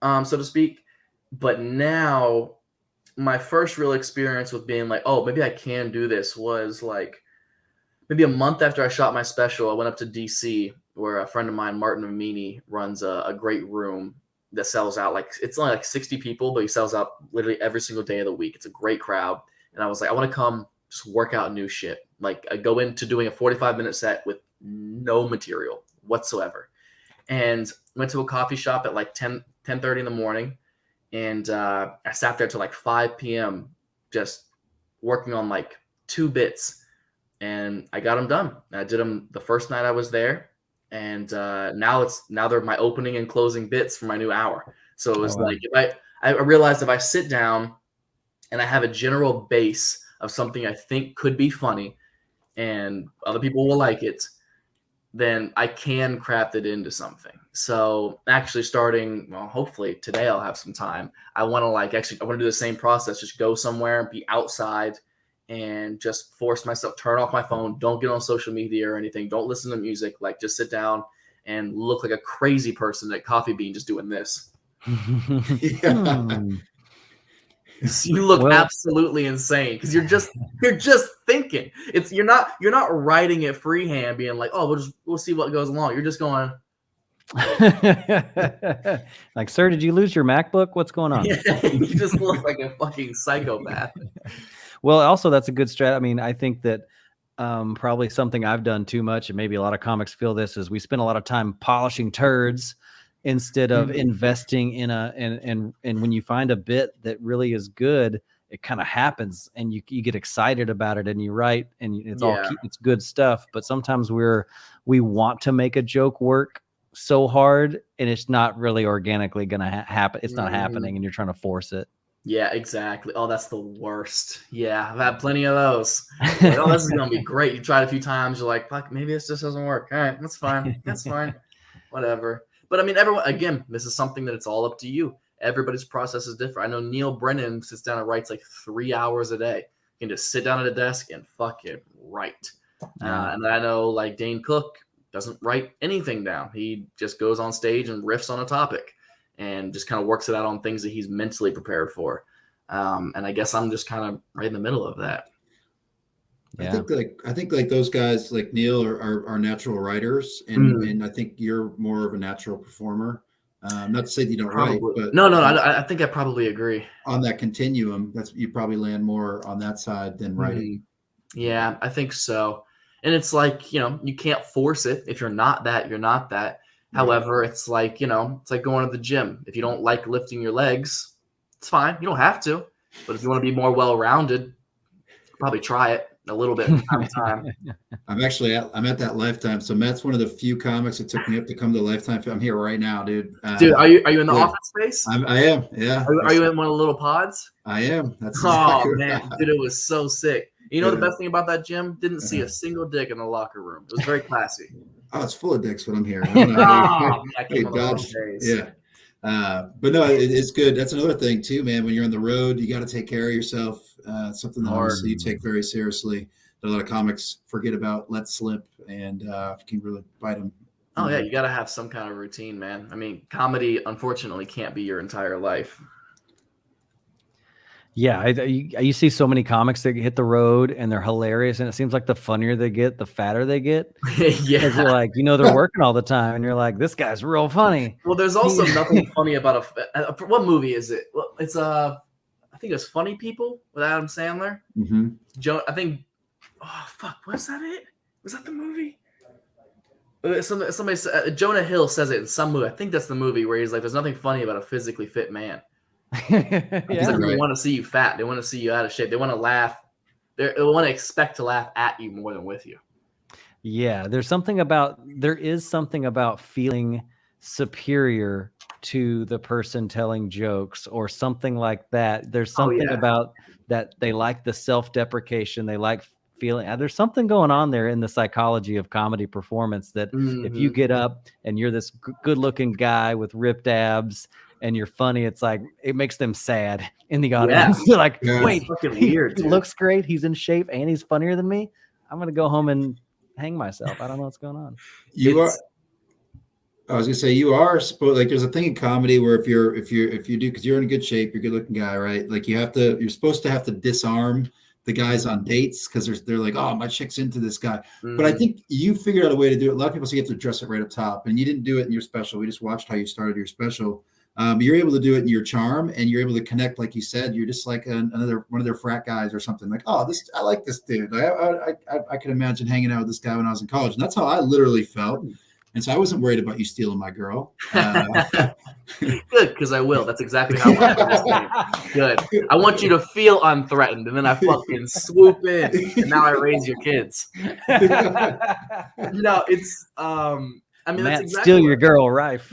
So to speak. But now my first real experience with being like, oh, maybe I can do this was like maybe a month after I shot my special. I went up to DC where a friend of mine, Martin Amini, runs a great room that sells out. Like, it's only like 60 people, but he sells out literally every single day of the week. It's a great crowd. And I was like, I want to come just work out new shit. Like, I go into doing a 45-minute set with no material whatsoever. And went to a coffee shop at like 10:30 in the morning, and I sat there till like 5 p.m. just working on like 2 bits, and I got them done. I did them the first night I was there, and now they're my opening and closing bits for my new hour. So it was wow. like if I realized if I sit down and I have a general base of something I think could be funny, and other people will like it, then I can craft it into something. So actually starting, well, hopefully today I'll have some time. I want to do the same process, just go somewhere, be outside, and just force myself, turn off my phone, don't get on social media or anything, don't listen to music, like just sit down and look like a crazy person at Coffee Bean just doing this. You look absolutely insane because you're just thinking. You're not writing it freehand, being like, oh, we'll see what goes along. You're just going like, sir, did you lose your MacBook? What's going on? You just look like a fucking psychopath. Well, also that's a good strat. I mean, I think that probably something I've done too much, and maybe a lot of comics feel this, is we spend a lot of time polishing turds instead of investing in and when you find a bit that really is good, it kind of happens and you get excited about it and you write and it's it's good stuff. But sometimes we want to make a joke work so hard and it's not really organically going to happen. It's not happening and you're trying to force it. Yeah, exactly. Oh, that's the worst. Yeah, I've had plenty of those. Like, oh, this is going to be great. You tried a few times. You're like, fuck, maybe this just doesn't work. All right, that's fine. That's fine. Whatever. But I mean, everyone, again, this is something that it's all up to you. Everybody's process is different. I know Neil Brennan sits down and writes like 3 hours a day. You can just sit down at a desk and fucking write. And I know like Dane Cook doesn't write anything down. He just goes on stage and riffs on a topic and just kind of works it out on things that he's mentally prepared for. And I guess I'm just kind of right in the middle of that. Yeah. I think those guys like Neil are natural writers, and I think you're more of a natural performer. Not to say that you don't write, but no, I think I probably agree. On that continuum, you probably land more on that side than writing. Yeah, I think so. And it's like, you can't force it. If you're not that, you're not that. However, it's like, it's like going to the gym. If you don't like lifting your legs, it's fine. You don't have to. But if you want to be more well-rounded, probably try it a little bit from time to time. I'm at that Lifetime. So Matt's one of the few comics that took me up to come to Lifetime. I'm here right now, dude. Dude, are you in the office space? I am. Yeah. Are you in one of the little pods? I am. That's man, dude, it was so sick. You know the best thing about that gym? Didn't see a single dick in the locker room. It was very classy. Oh, it's full of dicks when I'm here. Yeah. But no, it's good. That's another thing too, man. When you're on the road, you got to take care of yourself. Something that obviously you take very seriously that a lot of comics forget about, let slip, and can really bite them. Oh yeah, you got to have some kind of routine, man. I mean, comedy unfortunately can't be your entire life. Yeah, you see so many comics that hit the road and they're hilarious, and it seems like the funnier they get, the fatter they get. Yeah, you're like, they're working all the time, and you're like, this guy's real funny. Well, there's also nothing funny about what movie is it? Well, it's I think it's Funny People with Adam Sandler. I think. Oh fuck, was that it? Was that the movie? Somebody said, Jonah Hill says it in some movie. I think that's the movie where he's like, "There's nothing funny about a physically fit man." He's like, they want to see you fat. They want to see you out of shape. They want to laugh. They want to expect to laugh at you more than with you. Yeah, there is something about feeling superior to the person telling jokes or something like that. There's something about that. They like the self-deprecation. They like feeling. There's something going on there in the psychology of comedy performance that if you get up and you're this good-looking guy with ripped abs and you're funny, it's like it makes them sad in the audience. They're like, wait, fucking weird. He looks great. He's in shape and he's funnier than me. I'm gonna go home and hang myself. I don't know what's going on. I was gonna say you are supposed, like, there's a thing in comedy where if you do, because you're in good shape, you're a good looking guy, right? Like you're supposed to have to disarm the guys on dates because they're like, oh, my chick's into this guy. But I think you figured out a way to do it. A lot of people say you have to dress it right up top, and you didn't do it in your special. We just watched how you started your special. You're able to do it in your charm, and you're able to connect, like you said. You're just like another one of their frat guys or something. Like, oh, I like this dude. I could imagine hanging out with this guy when I was in college, and that's how I literally felt. And so I wasn't worried about you stealing my girl. Good, because I will. That's exactly how I want this game. Good. I want you to feel unthreatened, and then I fucking swoop in, and now I raise your kids. No, it's I mean, Matt, that's exactly steal your girl, Rife.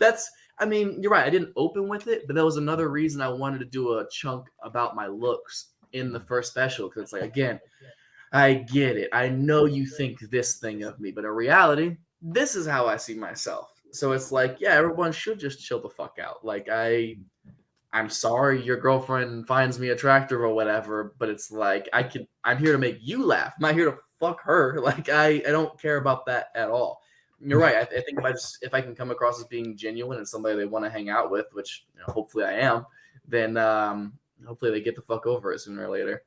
That's, I mean, you're right. I didn't open with it, but that was another reason I wanted to do a chunk about my looks in the first special. Because it's like, again, I get it. I know you think this thing of me, but in reality, this is how I see myself. So it's like, yeah, everyone should just chill the fuck out. Like, I'm sorry your girlfriend finds me attractive or whatever, but it's like, I'm here to make you laugh. I'm not here to fuck her. Like, I don't care about that at all. You're right. I think if I can come across as being genuine and somebody they want to hang out with, which hopefully I am, then hopefully they get the fuck over it sooner or later.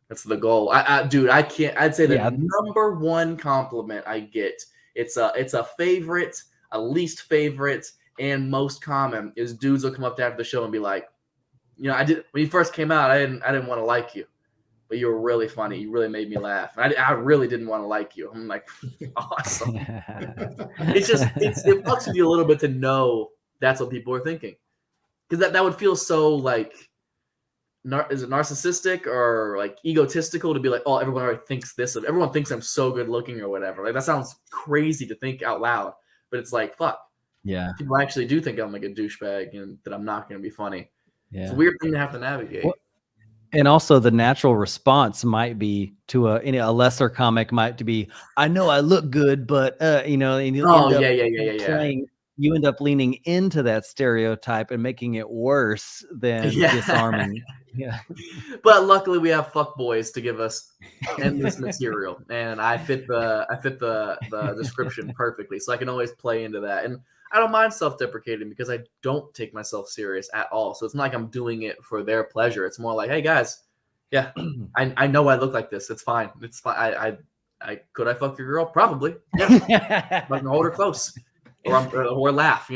That's the goal. Dude, I can't. I'd say the number one compliment I get, it's a favorite, a least favorite, and most common is dudes will come up to after the show and be like, when you first came out, I didn't want to like you, but you were really funny. You really made me laugh. I really didn't want to like you. I'm like, awesome. It fucks with you a little bit to know that's what people are thinking, because that would feel so like, is it narcissistic or like egotistical to be like, oh, everyone already thinks this of everyone thinks I'm so good looking or whatever. Like, that sounds crazy to think out loud, but it's like, fuck. Yeah. People actually do think I'm like a douchebag and that I'm not going to be funny. Yeah. It's a weird thing to have to navigate. Well, and also the natural response might be to a lesser comic might be, I know I look good, but and you you end up leaning into that stereotype and making it worse than disarming. Yeah. But luckily we have fuck boys to give us endless material, and I fit the description perfectly, so I can always play into that. And I don't mind self-deprecating because I don't take myself serious at all. So it's not like I'm doing it for their pleasure. It's more like, hey guys, yeah, I know I look like this. It's fine. It's fine. I could I fuck your girl? Probably. Yeah. I can hold her close, or laugh.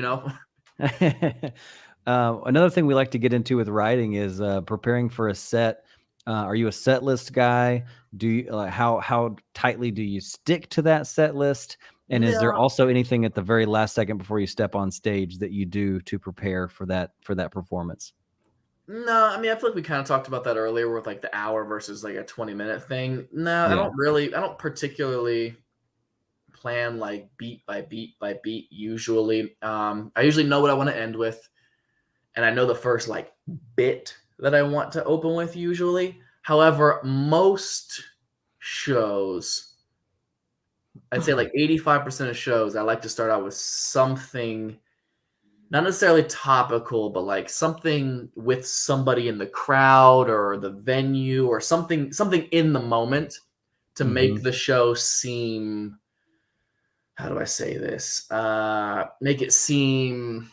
Another thing we like to get into with writing is preparing for a set. Are you a set list guy? Do you how tightly do you stick to that set list? And is there also anything at the very last second before you step on stage that you do to prepare for that performance? No, I mean, I feel like we kind of talked about that earlier with like the hour versus like a 20-minute thing. No, I don't particularly plan like beat by beat by beat usually. I usually know what I want to end with, and I know the first like bit that I want to open with usually. However, most shows, I'd say like 85% of shows, I like to start out with something, not necessarily topical, but like something with somebody in the crowd or the venue or something in the moment to make the show seem, how do I say this? Make it seem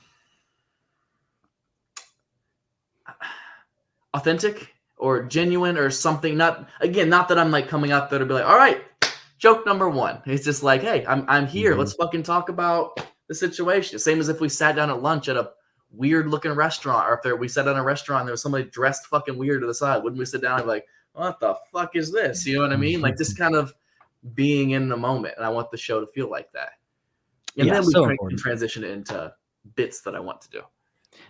authentic or genuine or something. Not that I'm like coming out there to be like, all right, joke number one. It's just like, hey, I'm here. Let's fucking talk about the situation. Same as if we sat down at lunch at a weird looking restaurant, or if we sat down at a restaurant and there was somebody dressed fucking weird to the side. Wouldn't we sit down and be like, what the fuck is this? You know what I mean? Like, just kind of being in the moment. And I want the show to feel like that. And then we can transition it into bits that I want to do.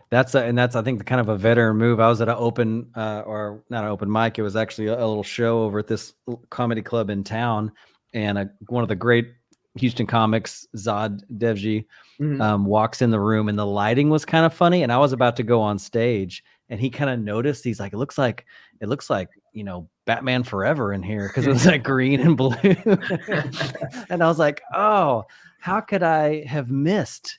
That's I think the kind of a veteran move. I was at an open or not an open mic. It was actually a little show over at this comedy club in town, and one of the great Houston comics, Zod Devji, walks in the room, and the lighting was kind of funny. And I was about to go on stage, and he kind of noticed. He's like, "It looks like Batman Forever in here," because it was like green and blue. And I was like, "Oh, how could I have missed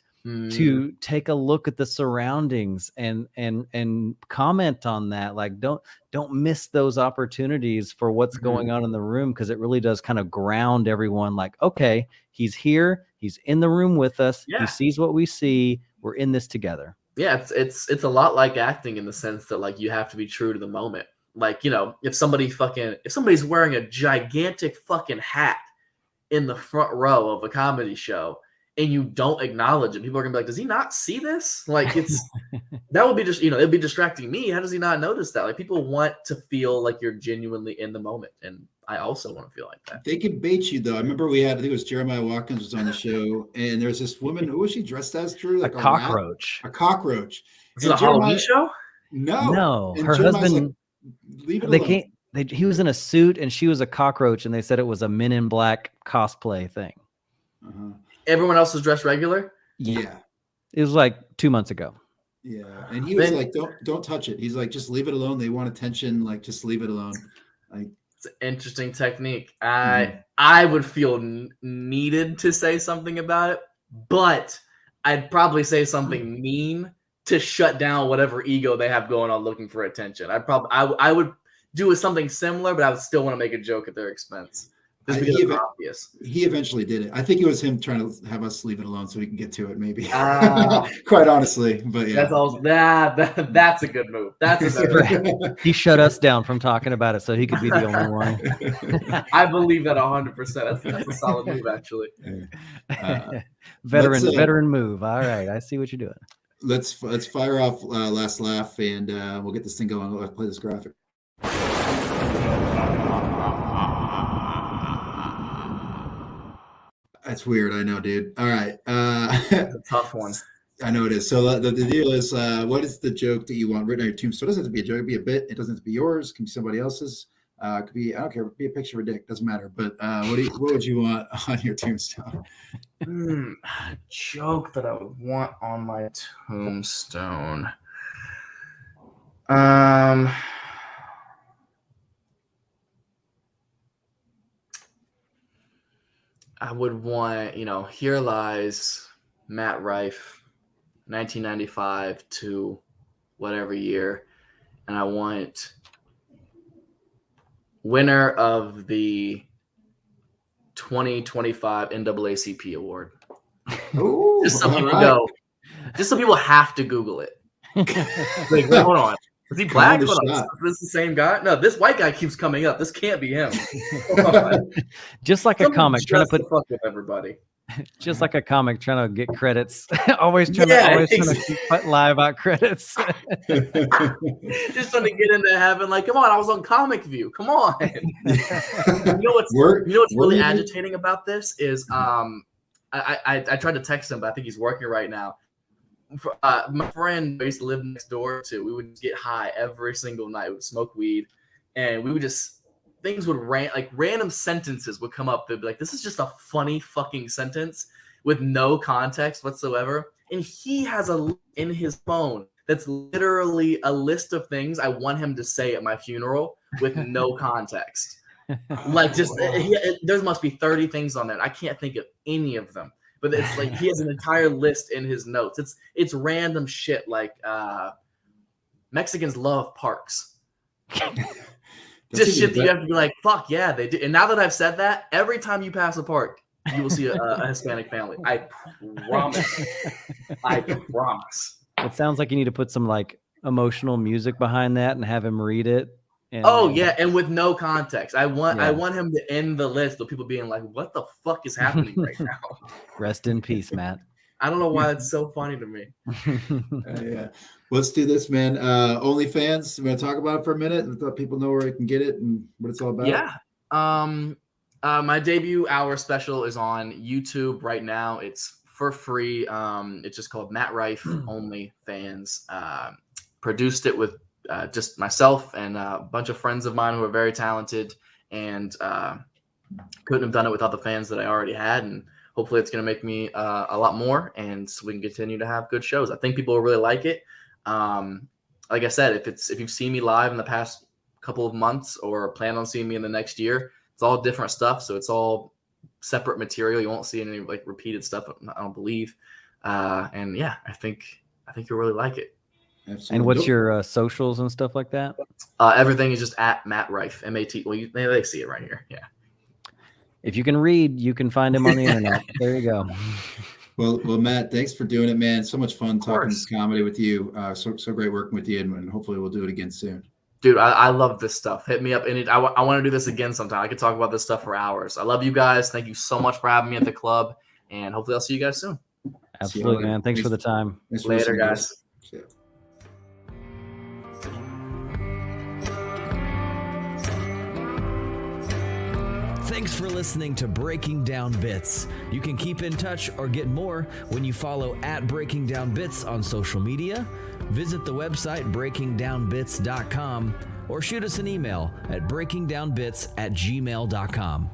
to take a look at the surroundings and comment on that? Like, don't miss those opportunities for what's going on in the room, because it really does kind of ground everyone. Like, okay, he's here, he's in the room with us, he sees what we see, we're in this together. Yeah, it's a lot like acting in the sense that like you have to be true to the moment. Like, if somebody's wearing a gigantic fucking hat in the front row of a comedy show, and you don't acknowledge it, people are gonna be like, does he not see this? Like that would be just, it'd be distracting me. How does he not notice that? Like people want to feel like you're genuinely in the moment. And I also want to feel like that. They can bait you though. I remember I think it was Jeremiah Watkins was on the show, and there's this woman. Who was she dressed as, Drew? Like a cockroach. A cockroach. Is it a Halloween show? No. And her husband. Like, leave it alone. He was in a suit and she was a cockroach, and they said it was a Men in Black cosplay thing. Uh-huh. Everyone else was dressed regular? Yeah. It was like 2 months ago. Yeah. And he was like, don't touch it. He's like, just leave it alone. They want attention. Like, just leave it alone. Like, it's an interesting technique. I would feel needed to say something about it, but I'd probably say something mean to shut down whatever ego they have going on looking for attention. I would do something similar, but I would still want to make a joke at their expense. Just because it's obvious. He eventually did it. I think it was him trying to have us leave it alone so we can get to it, maybe. Quite honestly, but yeah. That's a good move. That's a good move. He shut us down from talking about it, so he could be the only one. I believe that 100%. That's a solid move, actually. Veteran move. All right, I see what you're doing. Let's fire off last laugh, and we'll get this thing going. Let's play this graphic. That's weird. I know, dude. All right. It's a tough one. I know it is. So the deal is, what is the joke that you want written on your tombstone? It doesn't have to be a joke. It can be a bit. It doesn't have to be yours. It can be somebody else's. It could be, I don't care. It could be a picture of a dick. Doesn't matter. But what would you want on your tombstone? A joke that I would want on my tombstone. I would want, here lies Matt Rife, 1995 to whatever year. And I want winner of the 2025 NAACP award. Ooh, just so people have to Google it. Like, hold on. Is he black? Is this the same guy? No, this white guy keeps coming up. This can't be him. Just like a comic trying to put fuck with everybody. Just like a comic trying to get credits. always trying to keep live out credits. Just trying to get into heaven. Like, come on, I was on Comic View. Come on. You know what's really agitating about this is I tried to text him, but I think he's working right now. My friend used to live next door to. We would get high every single night. We would smoke weed, and we would just things would random sentences would come up. They'd be like, "This is just a funny fucking sentence with no context whatsoever." And he has in his phone that's literally a list of things I want him to say at my funeral with no context. Like there must be 30 things on there. I can't think of any of them. But it's like he has an entire list in his notes. It's random shit like Mexicans love parks. Just shit that you have to be like, fuck yeah, they do. And now that I've said that, every time you pass a park, you will see a Hispanic family. I promise. I promise. It sounds like you need to put some like emotional music behind that and have him read it. And with no context. I want him to end the list with people being like, what the fuck is happening right now? Rest in peace, Matt. I don't know why it's so funny to me. Yeah. Let's do this, man. OnlyFans, we're going to talk about it for a minute and let people know where I can get it and what it's all about. Yeah. My debut hour special is on YouTube right now. It's for free. It's just called Matt Rife OnlyFans. Produced it with just myself and a bunch of friends of mine who are very talented, and couldn't have done it without the fans that I already had. And hopefully it's going to make me a lot more, and so we can continue to have good shows. I think people will really like it. Like I said, if you've seen me live in the past couple of months or plan on seeing me in the next year, it's all different stuff. So it's all separate material. You won't see any like repeated stuff, I don't believe. And yeah, I think you'll really like it. Absolutely. And what's your socials and stuff like that? Everything is just at Matt Rife, M-A-T. Well, they see it right here. Yeah. If you can read, you can find him on the internet. There you go. Well, Matt, thanks for doing it, man. So much fun talking comedy with you. So great working with you, and hopefully we'll do it again soon. Dude, I love this stuff. Hit me up. And I want to do this again sometime. I could talk about this stuff for hours. I love you guys. Thank you so much for having me at the club. and hopefully I'll see you guys soon. Absolutely, man. Thanks for the time. Later, guys. Yeah. Thanks for listening to Breaking Down Bits. You can keep in touch or get more when you follow @Breaking Down Bits on social media, visit the website breakingdownbits.com, or shoot us an email at breakingdownbits@gmail.com.